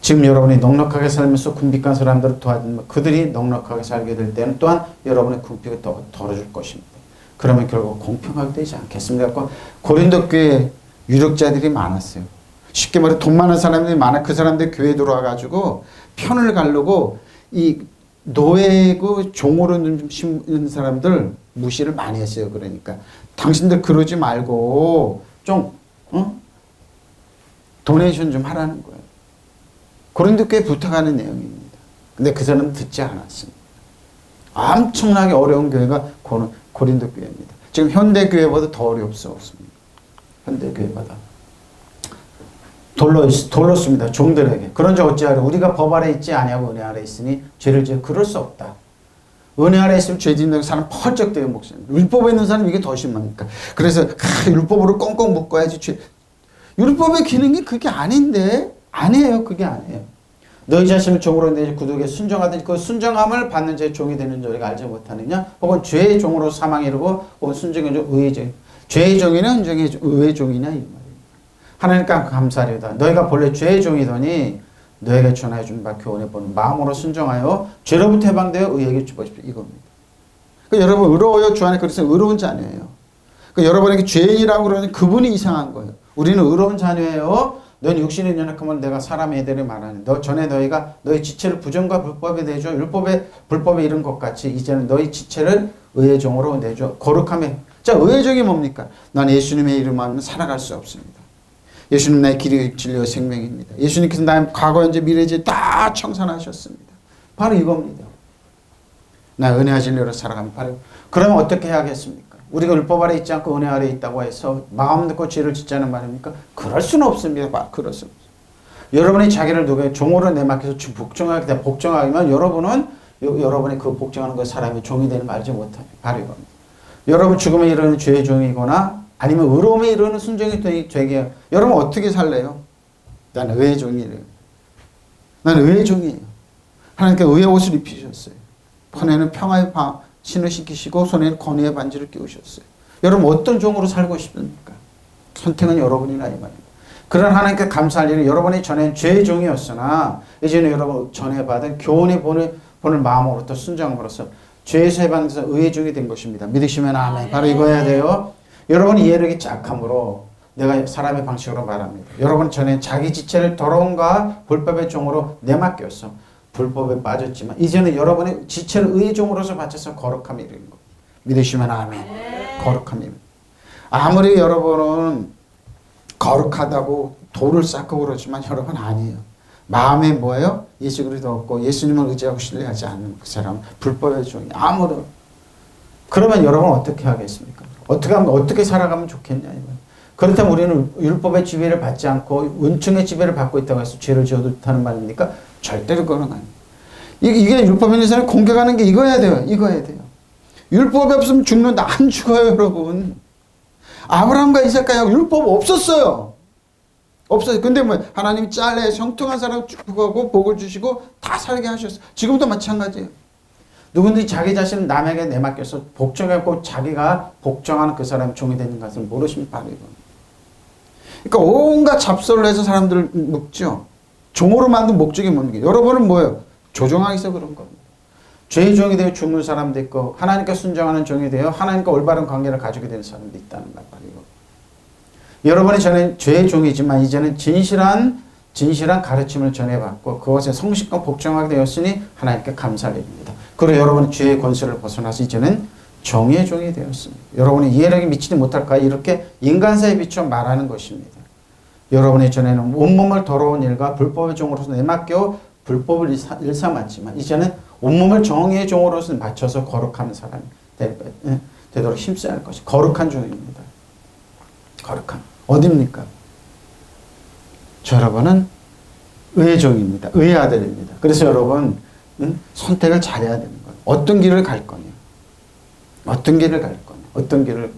Speaker 1: 지금 여러분이 넉넉하게 살면서 궁핍한 사람들을 도와주면 그들이 넉넉하게 살게 될 때는 또한 여러분의 궁핍을 더 덜어줄 것입니다. 그러면 결국 공평하게 되지 않겠습니까? 고린도 교회에 유력자들이 많았어요. 쉽게 말해 돈 많은 사람들이 많아. 그 사람들 교회에 들어와가지고 편을 가르고 이 노예고 종으로 심는 사람들 무시를 많이 했어요. 그러니까 당신들 그러지 말고 좀 도네이션 좀 하라는 거예요. 고린도 교회에 부탁하는 내용입니다. 근데 그 사람은 듣지 않았습니다. 엄청나게 어려운 교회가 고린도 교회입니다. 지금 현대 교회보다 더 어렵습니다. 현대 교회보다. 돌렸습니다. 종들에게. 그런지 어찌하려 우리가 법 아래 있지 아니하고 은혜 아래 있으니 죄를 지어 그럴 수 없다. 은혜 아래 있으면 죄 짓는 사람 펄쩍 뛰어 목사님. 율법에 있는 사람 이게 더 심합니까? 그래서 율법으로 꽁꽁 묶어야지 죄. 율법의 기능이 그게 아닌데 아니에요. 그게 아니에요. 너희 자신을 종으로 내 구독에 순종하든지 그 순종함을 받는 자의 종이 되는 줄 우리가 알지 못하느냐? 혹은 죄의 종으로 사망에 이르고 혹은 순종의 종, 의의 종. 죄의 종이냐 의의 종이냐 이 말입니다. 하나님께 감사하리다. 너희가 본래 죄의 종이더니 너에게 전하여 준 바 교훈에 보는 마음으로 순종하여 죄로부터 해방되어 의에게 주어집시오. 이겁니다. 그러니까 여러분 의로워요. 주 안에 그리스도는 의로운 자녀예요. 그러니까 여러분에게 죄인이라고 그러는 그분이 이상한 거예요. 우리는 의로운 자녀예요. 넌 육신의 연약함을 내가 사람의 애들이 말하는 너 전에 너희가 너희 지체를 부정과 불법에 내줘 불법에 이른 것 같이 이제는 너희 지체를 의의 종으로 내줘 거룩함에. 자, 의의 종이 뭡니까? 난 예수님의 이름 없이는 살아갈 수 없습니다. 예수님 나의 길이 진리와 생명입니다. 예수님께서 나의 과거 현재 미래지 다 청산하셨습니다. 바로 이겁니다. 나 은혜와 진리로 살아가면 바로. 그러면 어떻게 해야겠습니까? 우리가 율법 아래 있지 않고 은혜 아래 있다고 해서 마음 놓고 죄를 짓자는 말입니까? 그럴 수는 없습니다. 그럴 수는 없습니다. 여러분이 자기를 누구의 종으로 내맡겨서 복종하게 돼 복종하면 여러분이 그 복종하는 그 사람이 종이 되는 걸 알지 못합니다. 바로 이겁니다. 여러분 죽음에 이르는 죄의 종이거나 아니면 의로움에 이르는 순종이 되게 여러분 어떻게 살래요? 나는 의의 종이래요. 나는 의의 종이에요. 하나님께 의의 옷을 입히셨어요. 손에는 평화의 신을 신기시고 손에는 권위의 반지를 끼우셨어요. 여러분 어떤 종으로 살고 싶습니까? 선택은 여러분이나 이 말입니다. 그런 하나님께 감사할 일은 여러분이 전에는 죄의 종이었으나 이제는 여러분 전에 받은 교훈의 본을 마음으로부터 순종함으로써 죄에서 해방돼서 의의 종이 된 것입니다. 믿으시면 아멘. 바로 이거 해야 돼요. 여러분이 이해력이 약함으로 내가 사람의 방식으로 말합니다. 여러분 전에 자기 지체를 더러움과 불법의 종으로 내맡겼어. 불법에 빠졌지만 이제는 여러분의 지체를 의의 종으로서 바쳐서 거룩함이 이르는 겁니다. 믿으시면 아멘. 거룩함입니다. 아무리 여러분은 거룩하다고 돌을 쌓고 그러지만 여러분 아니에요. 마음에 뭐예요? 예수 그리스도 없고 예수님을 의지하고 신뢰하지 않는 그 사람 불법의 종이 아무런. 그러면 여러분 어떻게 하겠습니까? 어떻게 살아가면 좋겠냐 이거예요. 그렇다면 우리는 율법의 지배를 받지 않고 은총의 지배를 받고 있다고 해서 죄를 지어도 좋다는 말입니까? 절대로 그런 거 아니에요. 이게 율법에 있는 사람이 공격하는 게 이거 해야 돼요. 이거 해야 돼요. 율법이 없으면 죽는다. 안 죽어요 여러분. 아브라함과 이삭과 율법 없었어요. 없어요. 근데 뭐 하나님이 잘래 형통한 사람 축복하고 복을 주시고 다 살게 하셨어요. 지금도 마찬가지예요. 누구든지 자기 자신을 남에게 내맡겨서 복종하고 자기가 복종하는 그 사람이 종이 되는 것을 모르시면 바로 이겁니다. 그러니까 온갖 잡설을 해서 사람들을 묶죠. 종으로 만든 목적이 뭡니까? 여러분은 뭐예요? 조종하기 위해서 그런 겁니다. 죄의 종이 되어 죽는 사람도 있고 하나님께 순종하는 종이 되어 하나님과 올바른 관계를 가지게 되는 사람도 있다는 말이고 여러분이 전에 죄의 종이지만 이제는 진실한 가르침을 전해받고 그것에 성실과 복종하게 되었으니 하나님께 감사드립니다. 그리고 여러분은 죄의 권세를 벗어나서 이제는 정의의 종이 되었습니다. 여러분이 이해력이 미치지 못할까 이렇게 인간사에 비춰 말하는 것입니다. 여러분의 전에는 온몸을 더러운 일과 불법의 종으로서 내맡겨 불법을 일삼았지만 이제는 온몸을 정의의 종으로서 맞춰서 거룩한 사람이 되도록 힘써야 할 것이 거룩한 종입니다. 거룩한 어디입니까? 저 여러분은 의의 종입니다. 의의 아들입니다. 그래서 여러분 선택을 잘해야 되는 거예요. 어떤 길을 갈 거냐? 어떤 길을 갈 거냐? 어떤 길을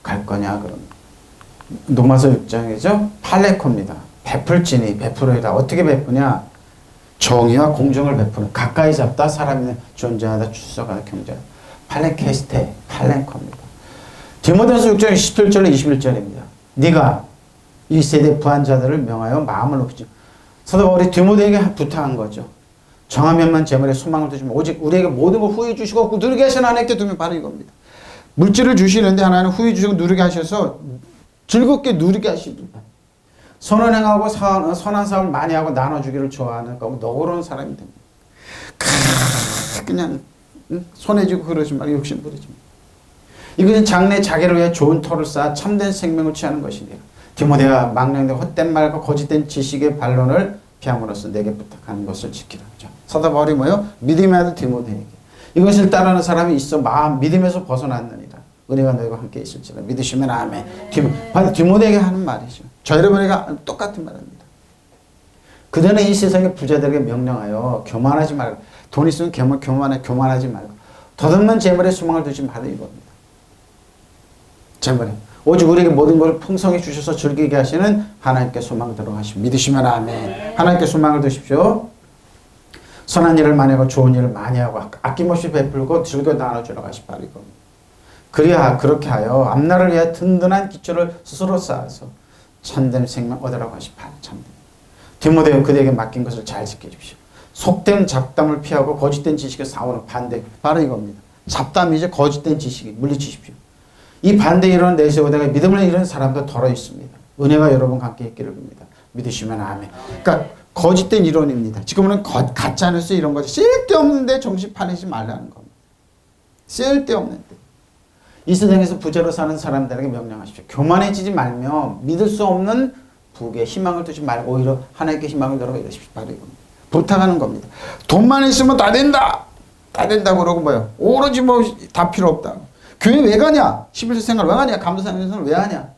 Speaker 1: 갈 거냐? 그럼 로마서 6장이죠. 팔레코입니다. 베풀지니 베풀어이다. 어떻게 베푸냐? 정의와 공정을 베푸는 가까이 잡다 사람이 존재하다 출석하다 경제하다. 팔레케스테 팔레코입니다. 디모데전서 6장 17절에 21절입니다. 네가 이 세대 부한 자들을 명하여 마음을 높이지. 사도 바울이 디모데에게 부탁한 거죠. 정한 면만 재물에 소망을 두시면 오직 우리에게 모든 걸 후히 주시고 누리게 하시는 하나님께 두면 바로 이겁니다. 물질을 주시는데 하나는 후히 주시고 누리게 하셔서 즐겁게 누리게 하십니다. 선을 행하고 선한 사업을 많이 하고 나눠주기를 좋아하는 너그러운 사람이 됩니다. 그냥 손에 쥐고 그러지 말고 욕심 부리지 말고. 이것은 장래 자기를 위해 좋은 터를 쌓아 참된 생명을 취하는 것이니라. 디모데가 망령된 헛된 말과 거짓된 지식의 반론을 피함으로써 내게 부탁하는 것을 지키라. 사도 바울이 뭐예요? 믿음의 아들 디모데에게 이것을 따르는 사람이 있어 믿음에서 벗어났느니라. 은혜가 너희와 함께 있을지라. 믿으시면 아멘. 디모데에게 하는 말이죠. 저 여러분에게 똑같은 말입니다. 그들은 이 세상의 부자들에게 명령하여 교만하지 말고 돈 있으면 교만하지 말고 덧없는 재물에 소망을 두지 말라 이겁니다. 재물에. 오직 우리에게 모든 걸 풍성히 주셔서 즐기게 하시는 하나님께 소망을 들어가시고 믿으시면 아멘. 하나님께 소망을 두십시오. 선한 일을 많이 하고 좋은 일을 많이 하고 아낌없이 베풀고 즐겨 나눠주러 가시 바라는 겁니다. 그렇게 하여 앞날을 위해 든든한 기초를 스스로 쌓아서 참된 생명 얻으라고 하시 바랍니다. 참된. 디모데여 그대에게 맡긴 것을 잘 지켜주십시오. 속된 잡담을 피하고 거짓된 지식에 싸우는 반대. 바로 이겁니다. 잡담이죠. 거짓된 지식이 물리치십시오. 이 반대 이론을 내세우다가 믿음을 잃은 사람도 덜어 있습니다. 은혜가 여러분과 함께 있기를 빕니다. 믿으시면 아멘. 그러니까 거짓된 이론입니다. 지금은 가짜뉴스 이런 거지. 쓸데없는데 정신 파내지 말라는 겁니다. 쓸데없는데. 이 세상에서 부자로 사는 사람들에게 명령하십시오. 교만해지지 말며 믿을 수 없는 북에 희망을 두지 말고 오히려 하나님께 희망을 들어 이러십시오. 바로 이겁니다. 부탁하는 겁니다. 돈만 있으면 다 된다. 다 된다고 그러고 뭐요. 오로지 뭐 다 필요 없다. 교회 왜 가냐? 11세 생활 왜 가냐? 감도사님은 왜 하냐?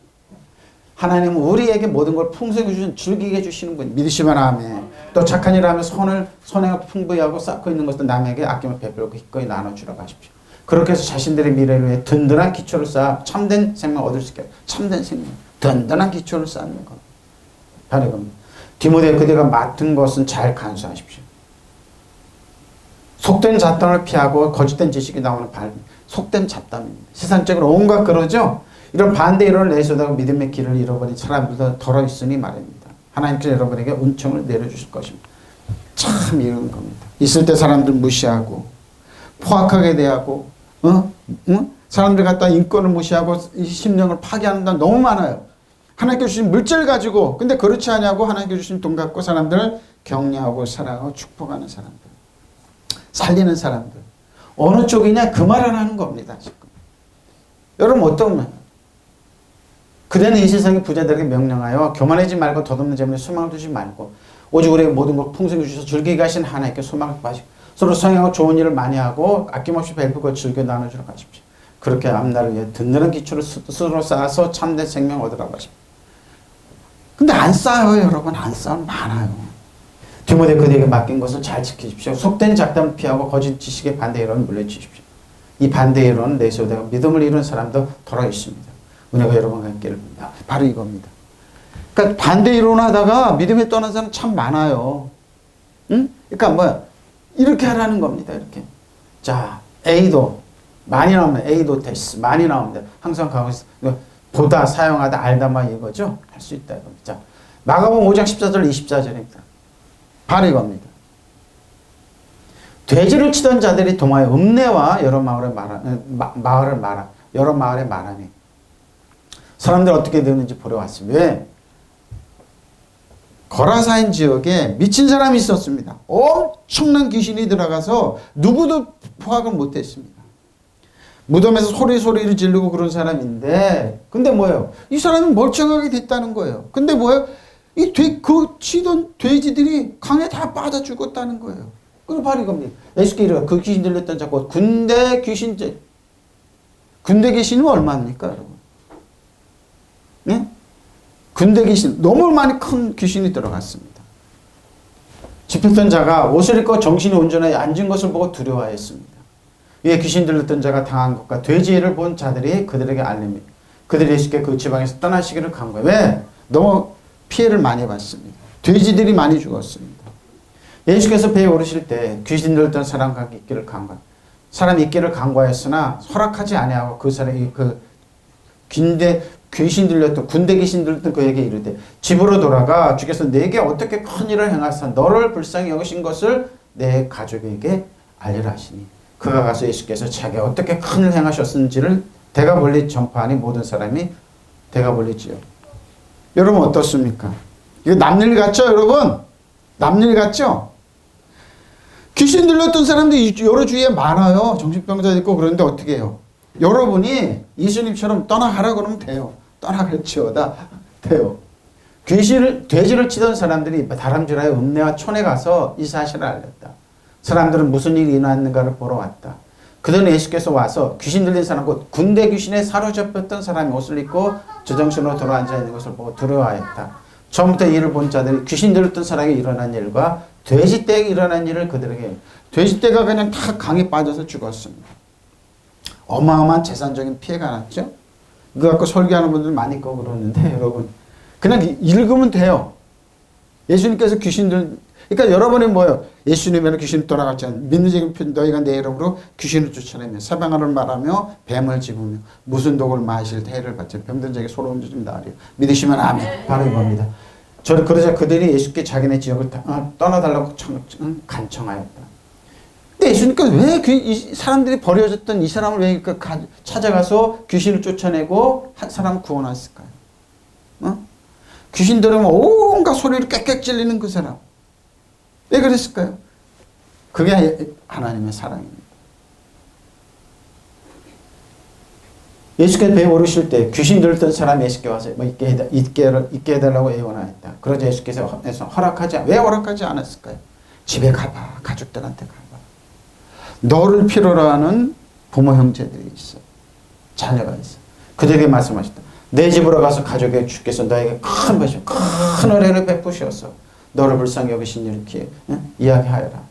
Speaker 1: 하나님은 우리에게 모든 걸 풍성히 주신 즐기게 주시는 분. 믿으시면 아멘. 또 착한 일을 하며 선행을 풍부히 하고 쌓고 있는 것도 남에게 아낌을 베풀고 기꺼이 나눠주라고 하십시오. 그렇게 해서 자신들의 미래를 위해 든든한 기초를 쌓아 참된 생명 얻을 수 있게 참된 생명 든든한 기초를 쌓는 겁니다. 바로 이겁니다. 디모데 그대가 맡은 것은 잘 간수하십시오. 속된 잡담을 피하고 거짓된 지식이 나오는 속된 잡담입니다. 세상적으로 온갖 그러죠. 이런 반대 이론을 내세우다가 믿음의 길을 잃어버린 사람들도 덜어 있으니 말입니다. 하나님께서 여러분에게 은총을 내려주실 것입니다. 참 이런 겁니다. 있을 때 사람들 무시하고 포악하게 대하고 사람들 갖다 인권을 무시하고 심령을 파괴하는 데 너무 많아요. 하나님께 주신 물질 가지고 근데 그렇지 않냐고 하나님께 주신 돈 갖고 사람들을 격려하고 사랑하고 축복하는 사람들 살리는 사람들 어느 쪽이냐 그 말을 하는 겁니다. 지금. 여러분 어떤 말? 그대는 이 세상의 부자들에게 명령하여 교만하지 말고 덧없는 재물에 소망을 두지 말고 오직 우리에게 모든 걸 풍성히 주셔서 즐기게 하신 하나님께 소망을 빠지고 서로 성행하고 좋은 일을 많이 하고 아낌없이 베풀고 즐겨 나눠주러 가십시오. 그렇게 앞날을 위해 든든한 기초를 스스로 쌓아서 참된 생명 얻으라고 하십니다. 근데 안 쌓아요 여러분. 안 쌓으면 많아요. 디모데 그대에게 맡긴 것을 잘 지키십시오. 속된 잡담을 피하고 거짓 지식의 반대 이론을 물리치십시오. 이 반대 이론은 내세우다가 믿음을 잃은 사람도 덜어 있습니다. 은혜가 여러분과 함께를 봅니다. 바로 이겁니다. 그러니까 반대 이론 하다가 믿음에 떠난 사람 참 많아요. 응? 그러니까 뭐 이렇게 하라는 겁니다. 이렇게. 자, A도 많이 나오면 A도 테스트 많이 나옵니다. 항상 가고있어. 보다 사용하다 알다마 이거죠. 할 수 있다 이겁니다. 자, 마가복음 5장 14절 24절입니다. 바로 이겁니다. 돼지를 치던 자들이 동화에 읍내와 여러 마을에 말하니 사람들 어떻게 되는지 보러 왔습니다. 왜? 거라사인 지역에 미친 사람이 있었습니다. 엄청난 귀신이 들어가서 누구도 포악을 못했습니다. 무덤에서 소리를 지르고 그런 사람인데 근데 뭐예요? 이 사람은 멀쩡하게 됐다는 거예요. 근데 뭐예요? 그 치던 돼지들이 강에 다 빠져 죽었다는 거예요. 그리고 바로 이겁니다. 예수께서 그 귀신 들렸던 자고 군대 귀신은 얼마입니까 여러분? 네? 군대 귀신 너무 많이 큰 귀신이 들어갔습니다. 집혔던 자가 옷을 입고 정신이 온전하게 앉은 것을 보고 두려워했습니다. 위에 귀신 들렸던 자가 당한 것과 돼지를 본 자들이 그들에게 알림이 그들이 예수께 그 지방에서 떠나시기를 간거예요. 왜? 너무 피해를 많이 봤습니다. 돼지들이 많이 죽었습니다. 예수께서 배에 오르실 때 귀신 들렸던 사람과 있기를 간거예요. 사람이 있기를 간과했으나 허락하지 아니하고 그 사람이 군대 귀신 들렸던 그에게 이르되 집으로 돌아가 주께서 내게 어떻게 큰 일을 행하사 너를 불쌍히 여기신 것을 내 가족에게 알리라 하시니 그가 가서 예수께서 자기가 어떻게 큰 일을 행하셨는지를 대가 멀리 전파하니 모든 사람이 대가 멀리지요. 여러분 어떻습니까? 이거 남일 같죠 여러분? 남일 같죠? 귀신 들렸던 사람들이 여러 주위에 많아요. 정신병자 있고 그런데 어떻게 해요? 여러분이 예수님처럼 떠나가라 그러면 돼요. 떠나갈지어다 돼요. 돼지를 치던 사람들이 다람쥐라의 읍내와 촌에 가서 이 사실을 알렸다. 사람들은 무슨 일이 일어났는가를 보러 왔다. 그들은 예수께서 와서 귀신 들린 사람 곧 군대 귀신에 사로잡혔던 사람이 옷을 입고 제정신으로 돌아앉아 있는 것을 보고 두려워하였다. 처음부터 이를 본 자들이 귀신 들렸던 사람에게 일어난 일과 돼지떼에게 일어난 일을 그들에게 돼지떼가 그냥 다 강에 빠져서 죽었습니다. 어마어마한 재산적인 피해가 났죠. 이거 갖고 설교하는 분들 많이 있고 그러는데 여러분 그냥 읽으면 돼요. 예수님께서 귀신들 그러니까 여러분이 뭐예요? 예수님에는 귀신 돌아갔지 않는 믿는 자에게 너희가 내 이름으로 귀신을 쫓아내며 사방하를 말하며 뱀을 집으며 무슨 독을 마실 해를 받지 병든 자에게 소로운 좀 나으리요. 믿으시면 아멘. 바로 이겁니다. 저는 그러자 그들이 예수께 자기네 지역을 떠나달라고 간청하였다. 근데 예수님께서 왜 이 사람들이 버려졌던 이 사람을 왜 찾아가서 귀신을 쫓아내고 한 사람을 구원했을까요? 귀신 들으면 온갖 소리를 꽥꽥 찔리는 그 사람. 왜 그랬을까요? 그게 하나님의 사랑입니다. 예수께서 배에 오르실 때 귀신 들었던 사람이 예수께 와서 있게 해달라고 애원하였다. 그러자 예수께서 왜 허락하지 않았을까요? 집에 가봐. 가족들한테 가봐. 너를 필요로 하는 부모 형제들이 있어. 자녀가 있어. 그들에게 말씀하셨다. 내 집으로 가서 가족에게 주께서 너에게 큰 은혜를 베푸셨어. 너를 불쌍히 여기신 일을 이야기하여라.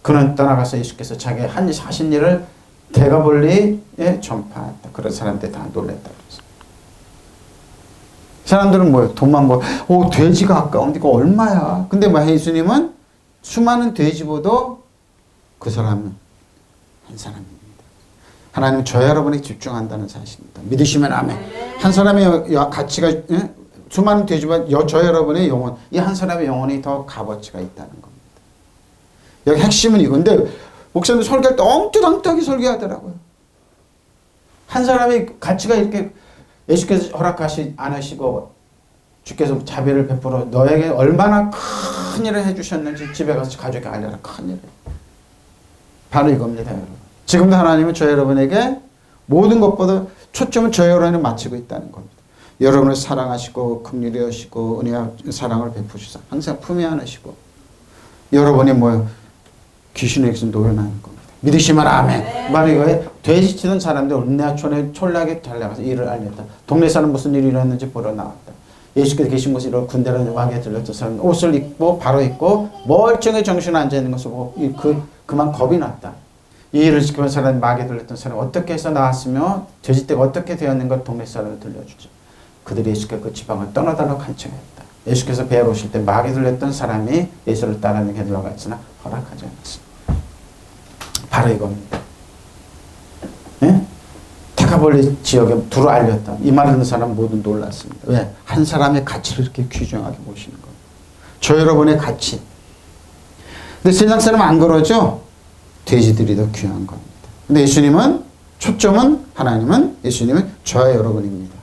Speaker 1: 그는 떠나가서 예수께서 자기 하신 일을 대가볼리에 전파했다. 그런 사람들이 다 놀랬다. 사람들은 뭐예요? 돈만 돼지가 아까운데 이거 얼마야? 근데 예수님은 수많은 돼지보다 그 사람은 한 사람입니다. 하나님은 저 여러분에게 집중한다는 사실입니다. 믿으시면 아멘. 한 사람의 가치가 수많은 돼지만 저 여러분의 영혼, 이 한 사람의 영혼이 더 값어치가 있다는 겁니다. 여기 핵심은 이건데 목사님 설교할 때 엉뚱하게 설교하더라고요. 한 사람의 가치가 이렇게 예수께서 허락하시 않으시고 주께서 자비를 베풀어 너에게 얼마나 큰 일을 해주셨는지 집에 가서 가족에게 알려라. 큰 일을. 바로 이겁니다. 여러분. 지금도 하나님은 저 여러분에게 모든 것보다 초점은 저 여러분을 맞추고 있다는 겁니다. 여러분을 사랑하시고 긍휼히 여시고 은혜와 사랑을 베푸시사 항상 품에 안으시고 여러분이 귀신에게서 놓여나는 겁니다. 믿으시면 아멘. 바로 이거에 돼지치던 사람들 음내하촌에 촌락에 달려가서 일을 알렸다. 동네 사람 무슨 일이 일어났는지 보러 나왔다. 예수께서 계신 곳에 군대로 왕에 들렸던 사람 옷을 입고 바로 입고 멀쩡히 정신에 앉아있는 것을 보고 그만 겁이 났다. 이 일을 지키는 사람이 막에 들렸던 사람이 어떻게 해서 나왔으며 돼지떼가 어떻게 되었는가 동네 사람을 들려주죠. 그들이 예수께 그 지방을 떠나달라고 간청했다. 예수께서 배에 오실 때 막에 들렸던 사람이 예수를 따르는 게 들어갔으나 허락하지 않았습니다. 바로 이겁니다. 예? 데카볼리 지역에 두루 알렸다. 이 말을 듣는 사람 모두 놀랐습니다. 왜? 한 사람의 가치를 이렇게 귀중하게 보시는 거예요. 저 여러분의 가치. 근데 세상 사람은 안 그러죠? 돼지들이 더 귀한 겁니다. 근데 예수님은 예수님은 저와 여러분입니다.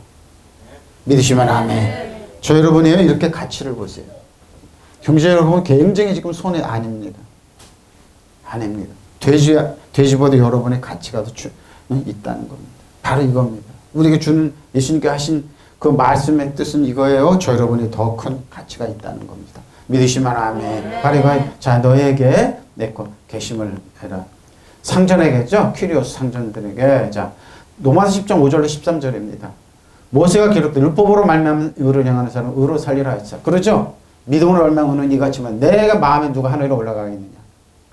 Speaker 1: 믿으시면 아멘. 저 여러분이에요. 이렇게 가치를 보세요. 형제 여러분 굉장히 지금 손에 아닙니다. 아닙니다. 돼지보다 여러분의 가치가 더 있다는 겁니다. 바로 이겁니다. 우리에게 주는 예수님께 하신 그 말씀의 뜻은 이거예요. 저 여러분이 더 큰 가치가 있다는 겁니다. 믿으시면 아멘. 바로 이거예요. 자, 너에게 내 것 계심을 해라. 상전에게죠. 퀴리오스 상전들에게. 자, 로마서 10장 5절로 13절입니다. 모세가 기록된 율법으로 말미암아 의를 행하는 사람은 의로 살리라 했어. 그러죠? 믿음으로 얼마나 의는 이같지만 내가 마음에 누가 하늘에 올라가겠느냐.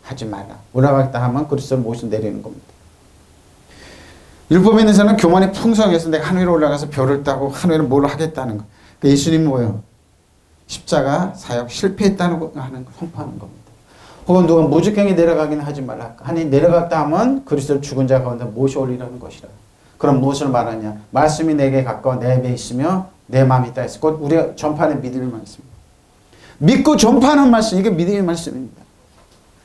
Speaker 1: 하지 마라. 올라가겠다 하면 그리스도를 모셔 내리는 겁니다. 율법에 있는 사람은 교만이 풍성해서 내가 하늘에 올라가서 별을 따고 하늘에 뭘 하겠다는 거. 그러니까 예수님은 뭐예요? 십자가 사역 실패했다는 거 하는 거 선포하는 겁니다. 혹은 누가 무직행에 내려가기는 하지 말라. 하나님 내려갔다 하면 그리스도를 죽은 자 가운데 모셔 올리라는 것이라. 그럼 무엇을 말하냐? 말씀이 내게 가까워 내 입에 있으며 내 마음이 있다 했어. 곧 우리가 전파하는 믿음의 말씀입니다. 믿고 전파하는 말씀, 이게 믿음의 말씀입니다.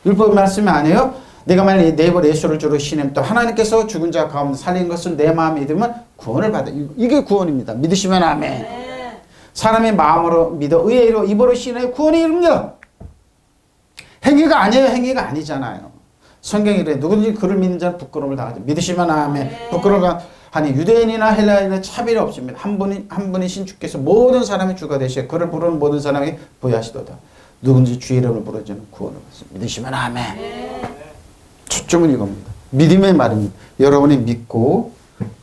Speaker 1: 율법 말씀이 아니에요? 내가 만약 내 입으로 예수를 주로 신임 또 하나님께서 죽은 자 가운데 살린 것을 내 마음에 믿으면 구원을 받아. 이게 구원입니다. 믿으시면 아멘. 사람의 마음으로 믿어 의로 입으로 신해 구원이 이릅니다. 행위가 아니에요. 행위가 아니잖아요. 성경이 그래. 누구든지 그를 믿는 자는 부끄러움을 당하지. 믿으시면 아멘. 부끄러움을 하니 유대인이나 헬라인이나 차별이 없습니다. 한 분이신 주께서 모든 사람의 주가 되시고 그를 부르는 모든 사람에게 부여하시도다. 누군지 주의 이름을 부르지는 구원을 받습니다. 믿으시면 아멘. 초점은 이겁니다. 믿음의 말입니다. 여러분이 믿고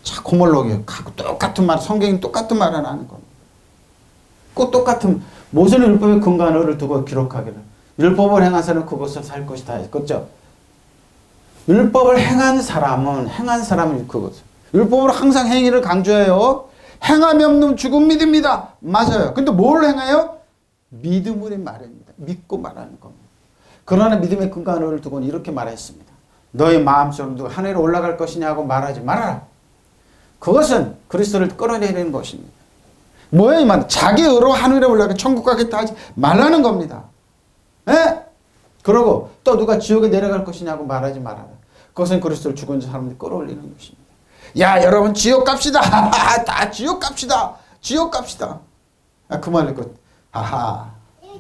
Speaker 1: 자 고물록이에요. 똑같은 말, 성경이 똑같은 말을 하는 겁니다. 꼭 똑같은 모세는 율법의 근거한 의를 두고 기록하기를 율법을 행한 사람은 그것을 살 것이다. 그렇죠? 율법을 행한 사람은 그거죠. 율법으로 항상 행위를 강조해요. 행함이 없는 죽은 믿음이다. 맞아요. 근데 뭘 행해요? 믿음으로 말입니다. 믿고 말하는 겁니다. 그러나 믿음의 근간을 두고는 이렇게 말했습니다. 너의 마음속으로 누가 하늘에 올라갈 것이냐고 말하지 말아라. 그것은 그리스도를 끌어내리는 것입니다. 뭐예요? 이 말? 자기 의로 하늘에 올라가 천국 가겠다 하지 말라는 겁니다. 예? 그러고 또 누가 지옥에 내려갈 것이냐고 말하지 말아라. 그것은 그리스도를 죽은 사람들이 끌어올리는 것입니다. 야, 여러분 지옥 갑시다. 다 지옥 갑시다. 지옥 갑시다. 그 말을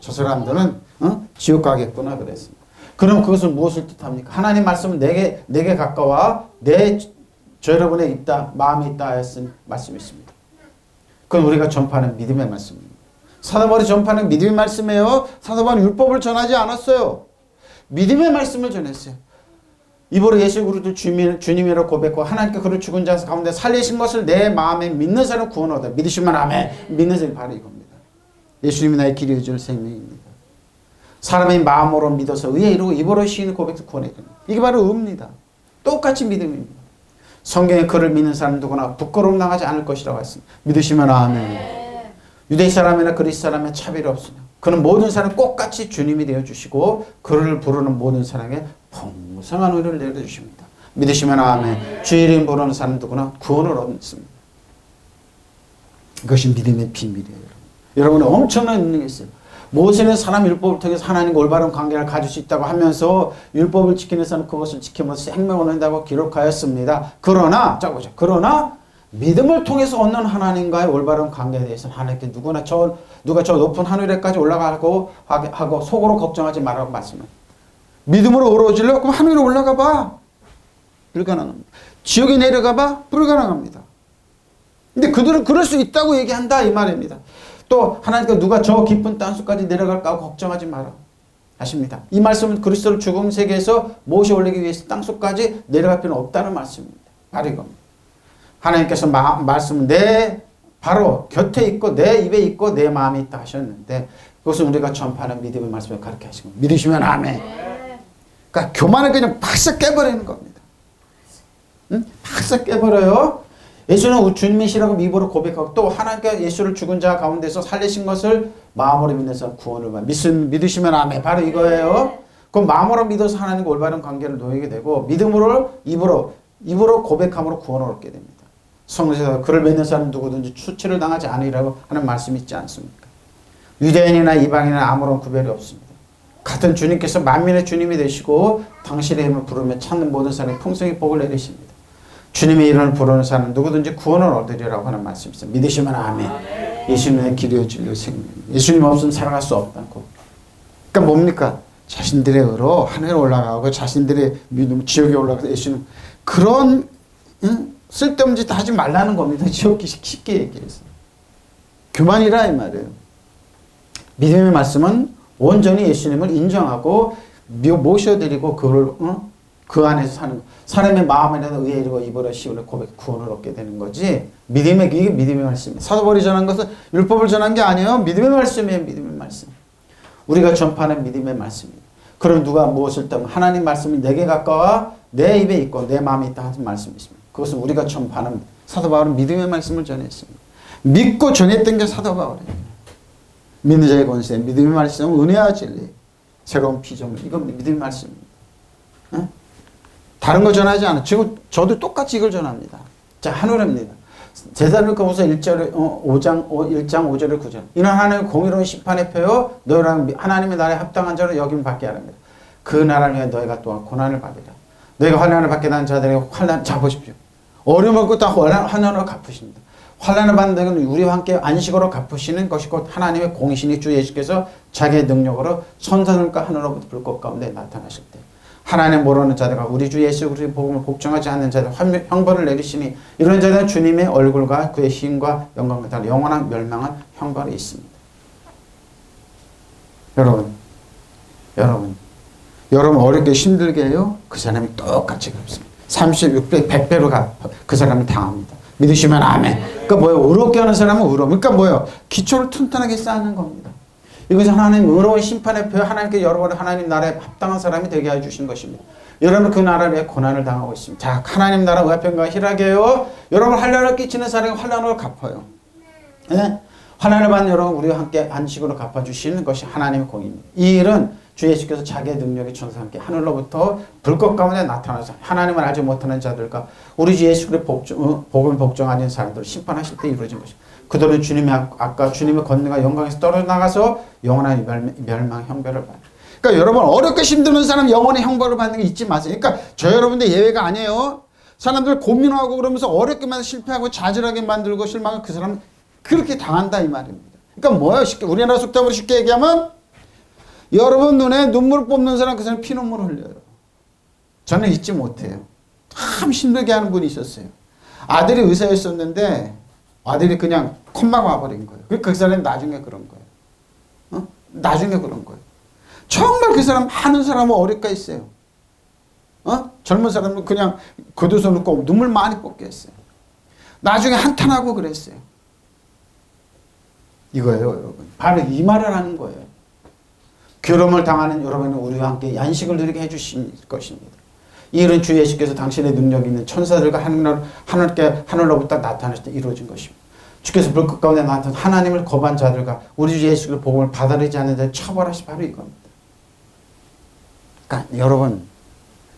Speaker 1: 저 사람들은 지옥 가겠구나 그랬습니다. 그럼 그것은 무엇을 뜻합니까? 하나님 말씀은 내게 가까워 저 여러분의 있다, 마음이 있다 하였은 말씀이 있습니다. 그건 우리가 전파하는 믿음의 말씀입니다. 사도 바울이 전파하는 믿음의 말씀이에요. 사도 바울은 율법을 전하지 않았어요. 믿음의 말씀을 전했어요. 입으로 예수 그리스도 주님이라고 고백하고 하나님께 그를 죽은 자 가운데 살리신 것을 내 마음에 믿는 사람 구원 얻어. 믿으시면 아멘. 믿는 사람이 바로 이겁니다. 예수님이 나의 길이 의줄 생명입니다. 사람의 마음으로 믿어서 의에 이루고 입으로 시인을 고백해서 구원해 줍니다. 이게 바로 의입니다. 똑같이 믿음입니다. 성경에 그를 믿는 사람 누구나 부끄러움 당하지 않을 것이라고 했습니다. 믿으시면 아멘. 유대 사람이나 그리스 사람의 차별이 없으며 그는 모든 사람 똑같이 주님이 되어주시고 그를 부르는 모든 사람에게 풍성한 의를 내려주십니다. 믿으시면 아멘. 주의 이름 부르는 사람 누구나 구원을 얻습니다. 이것이 믿음의 비밀이에요. 여러분 엄청난 능력이 있어요. 모세는 사람 율법을 통해서 하나님과 올바른 관계를 가질 수 있다고 하면서 율법을 지키는 사람은 그것을 지키면서 생명을 얻는다고 기록하였습니다. 그러나 믿음을 통해서 얻는 하나님과의 올바른 관계에 대해서는 하나님께 누가 저 높은 하늘에까지 올라가고 하고 속으로 걱정하지 말라고 말씀을. 믿음으로 어려워지려고 그럼 하늘에 올라가 봐. 불가능합니다. 지옥에 내려가 봐. 불가능합니다. 근데 그들은 그럴 수 있다고 얘기한다 이 말입니다. 또 하나님께 누가 저 깊은 땅속까지 내려갈까 하고 걱정하지 마라. 아십니다. 이 말씀은 그리스도를 죽음 세계에서 모셔 올리기 위해서 땅속까지 내려갈 필요는 없다는 말씀입니다. 바로 이겁니다. 하나님께서 말씀은 바로 곁에 있고 내 입에 있고 내 마음에 있다 하셨는데 그것은 우리가 전파하는 믿음의 말씀을 가르쳐 하신 겁니다. 믿으시면 아멘. 그러니까 교만을 그냥 박싹 깨버리는 겁니다. 응? 박싹 깨버려요. 예수는 주님이시라고 입으로 고백하고 또 하나님께 예수를 죽은 자 가운데서 살리신 것을 마음으로 믿는 구원을 받아. 믿으시면 아멘. 바로 이거예요. 그럼 마음으로 믿어서 하나님과 올바른 관계를 놓이게 되고 믿음으로 입으로 고백함으로 구원을 얻게 됩니다. 성경에서 그를 믿는 사람 누구든지 추치를 당하지 않으리라고 하는 말씀이 있지 않습니까? 유대인이나 이방인이나 아무런 구별이 없습니다. 같은 주님께서 만민의 주님이 되시고 당신의 이름을 부르며 찾는 모든 사람이 풍성히 복을 내리십니다. 주님의 이름을 부르는 사람은 누구든지 구원을 얻으리라고 하는 말씀이 있습니다. 믿으시면 아멘. 예수님의 길이요 진리요 생명입니다. 예수님 없으면 살아갈 수 없다고. 그러니까 뭡니까? 자신들의 의로 하늘에 올라가고 자신들의 믿음 지옥에 올라가서 예수님 그런 쓸데없는 짓 하지 말라는 겁니다. 지옥이 쉽게 얘기해서. 교만이라 이 말이에요. 믿음의 말씀은 온전히 예수님을 인정하고 모셔드리고 그를 그 안에서 사는 거. 사람의 마음에는 의에 이르고 입으로 시온을 고백 구원을 얻게 되는 거지. 이게 믿음의 말씀이에요. 사도 바울이 전한 것은 율법을 전한 게 아니에요. 믿음의 말씀이에요. 믿음의 말씀. 우리가 전파하는 믿음의 말씀입니다. 그럼 누가 무엇을 때문에 하나님 말씀이 내게 가까워 내 입에 있고 내 마음에 있다 하는 말씀이 있습니다. 그것은 우리가 전파하는 사도 바울은 믿음의 말씀을 전했습니다. 믿고 전했던 게 사도 바울이에요. 믿는 자의 권세, 믿음의 말씀은 은혜와 진리, 새로운 피조물. 이건 믿음의 말씀입니다. 네? 다른 거 전하지 않아요. 지금 저도 똑같이 이걸 전합니다. 자, 한우랍니다. 제사를거부서 1장 5절을 9절. 이는 하나님의 공의로운 심판의 표요 너희랑 하나님의 나라에 합당한 자로 여김을 받게 하랍니다. 그 나라를 위해 너희가 또한 고난을 받으라. 너희가 환난을 받게 된 자들에게 환난 잡으십시오. 어려움을 또 환난으로 갚으십니다. 환난을 받는 너희는 우리와 함께 안식으로 갚으시는 것이 곧 하나님의 공이시니 주 예수께서 자기의 능력으로 천사들과 하늘로부터 불꽃 가운데 나타나실 때 하나님 모르는 자들과 우리 주 예수 그리스도의 복음을 복종하지 않는 자들 형벌을 내리시니 이런 자들은 주님의 얼굴과 그의 힘과 영광과 따라 영원한 멸망한 형벌이 있습니다. 여러분 어렵게 힘들게 해요? 그 사람이 똑같이 갚습니다. 36배, 100배로 그 사람이 당합니다. 믿으시면 아멘. 그러니까 뭐예요? 의롭게 하는 사람은 의로움. 그러니까 뭐예요? 기초를 튼튼하게 쌓는 겁니다. 이것은 하나님 의로운 심판의 표, 하나님께 여러분을 하나님 나라에 합당한 사람이 되게 해주신 것입니다. 여러분 그 나라를 위해 고난을 당하고 있습니다. 자, 하나님 나라 의편과 희락이에요. 여러분 환난을 끼치는 사람이 환난을 갚아요. 예? 환난을 받는 여러분 우리와 함께 안식으로 갚아주시는 것이 하나님의 공입니다. 이 일은 주 예수께서 자기의 능력의 천사와 함께 하늘로부터 불꽃 가운데 나타나서 하나님을 알지 못하는 자들과 우리 주 예수 그리스도의 복음을 복종하는 사람들을 심판하실 때 이루어진 것입니다. 그들은 주님의 아까 주님의 권능과 영광에서 떨어져 나가서 영원한 멸망 형벌을 받아요. 그러니까 여러분 어렵게 힘드는 사람 영원히 형벌을 받는 게 잊지 마세요. 그러니까 저 여러분들 예외가 아니에요. 사람들 고민하고 그러면서 어렵게만 실패하고 좌절하게 만들고 실망을 그 사람 그렇게 당한다 이 말입니다. 그러니까 뭐예요? 우리나라 속담으로 쉽게 얘기하면 여러분 눈에 눈물을 뽑는 사람 그 사람 피눈물을 흘려요. 저는 잊지 못해요. 참 힘들게 하는 분이 있었어요. 아들이 의사였었는데 아들이 그냥 콧막 와버린 거예요. 그 사람이 나중에 그런 거예요. 나중에 그런 거예요. 정말 그 사람 많은 사람은 어렵게 했어요. 젊은 사람은 그냥 겉옷을 놓고 눈물 많이 뽑게 했어요. 나중에 한탄하고 그랬어요. 이거예요, 여러분. 바로 이 말을 하는 거예요. 괴로움을 당하는 여러분은 우리와 함께 안식을 누리게 해주신 것입니다. 이 일은 주 예수께서 당신의 능력 있는 천사들과 하늘로부터 나타나실 때 이루어진 것입니다. 주께서 불꽃 가운데 나타난 하나님을 거부한 자들과 우리 주 예수의 복음을 받아들이지 않는 자를 처벌하시 바로 이겁니다. 그러니까 여러분,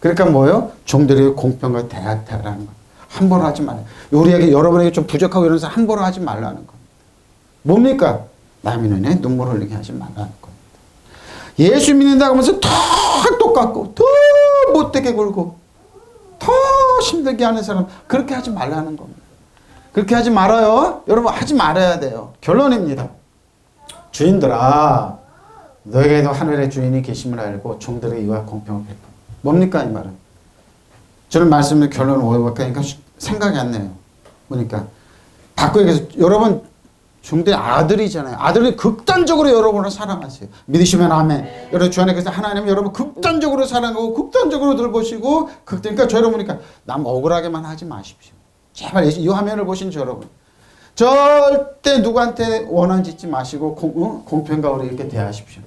Speaker 1: 그러니까 뭐예요? 종들의 공평과 대하라는 거. 함부로 하지 말아요. 우리에게 여러분에게 좀 부족하고 이런 사람 함부로 하지 말라는 겁니다. 뭡니까? 남의 눈에 눈물 흘리게 하지 말라는 겁니다. 예수 믿는다고 하면서 더 똑같고 더 못되게 굴고 더 힘들게 하는 사람 그렇게 하지 말라는 겁니다. 그렇게 하지 말아요. 여러분 하지 말아야 돼요. 결론입니다. 주인들아 너에게도 하늘의 주인이 계심을 알고 종들에게 이와 공평을 베풀. 뭡니까 이 말은? 저는 말씀을 결론을 오해할까 하니까 생각이 안 나요. 보니까 바꿔 얘기해서 여러분 종들의 아들이잖아요. 아들이 극단적으로 여러분을 사랑하세요. 믿으시면 아멘. 여러분 주 안에 계신 하나님 여러분 극단적으로 사랑하고 극단적으로 돌보시고 그러니까 저 여러분이니까 남 억울하게만 하지 마십시오. 제발 이 화면을 보신 저 여러분 절대 누구한테 원한 짓지 마시고 공평과 우리 이렇게 대하십시오.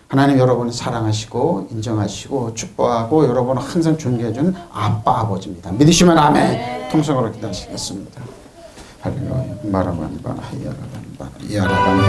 Speaker 1: 하나님 여러분을 사랑하시고 인정하시고 축복하고 여러분을 항상 존경해주는 아빠 아버지입니다. 믿으시면 아멘. 통성으로 기도하시겠습니다. 할렐루야. 마라반바 하야라반바 야라반바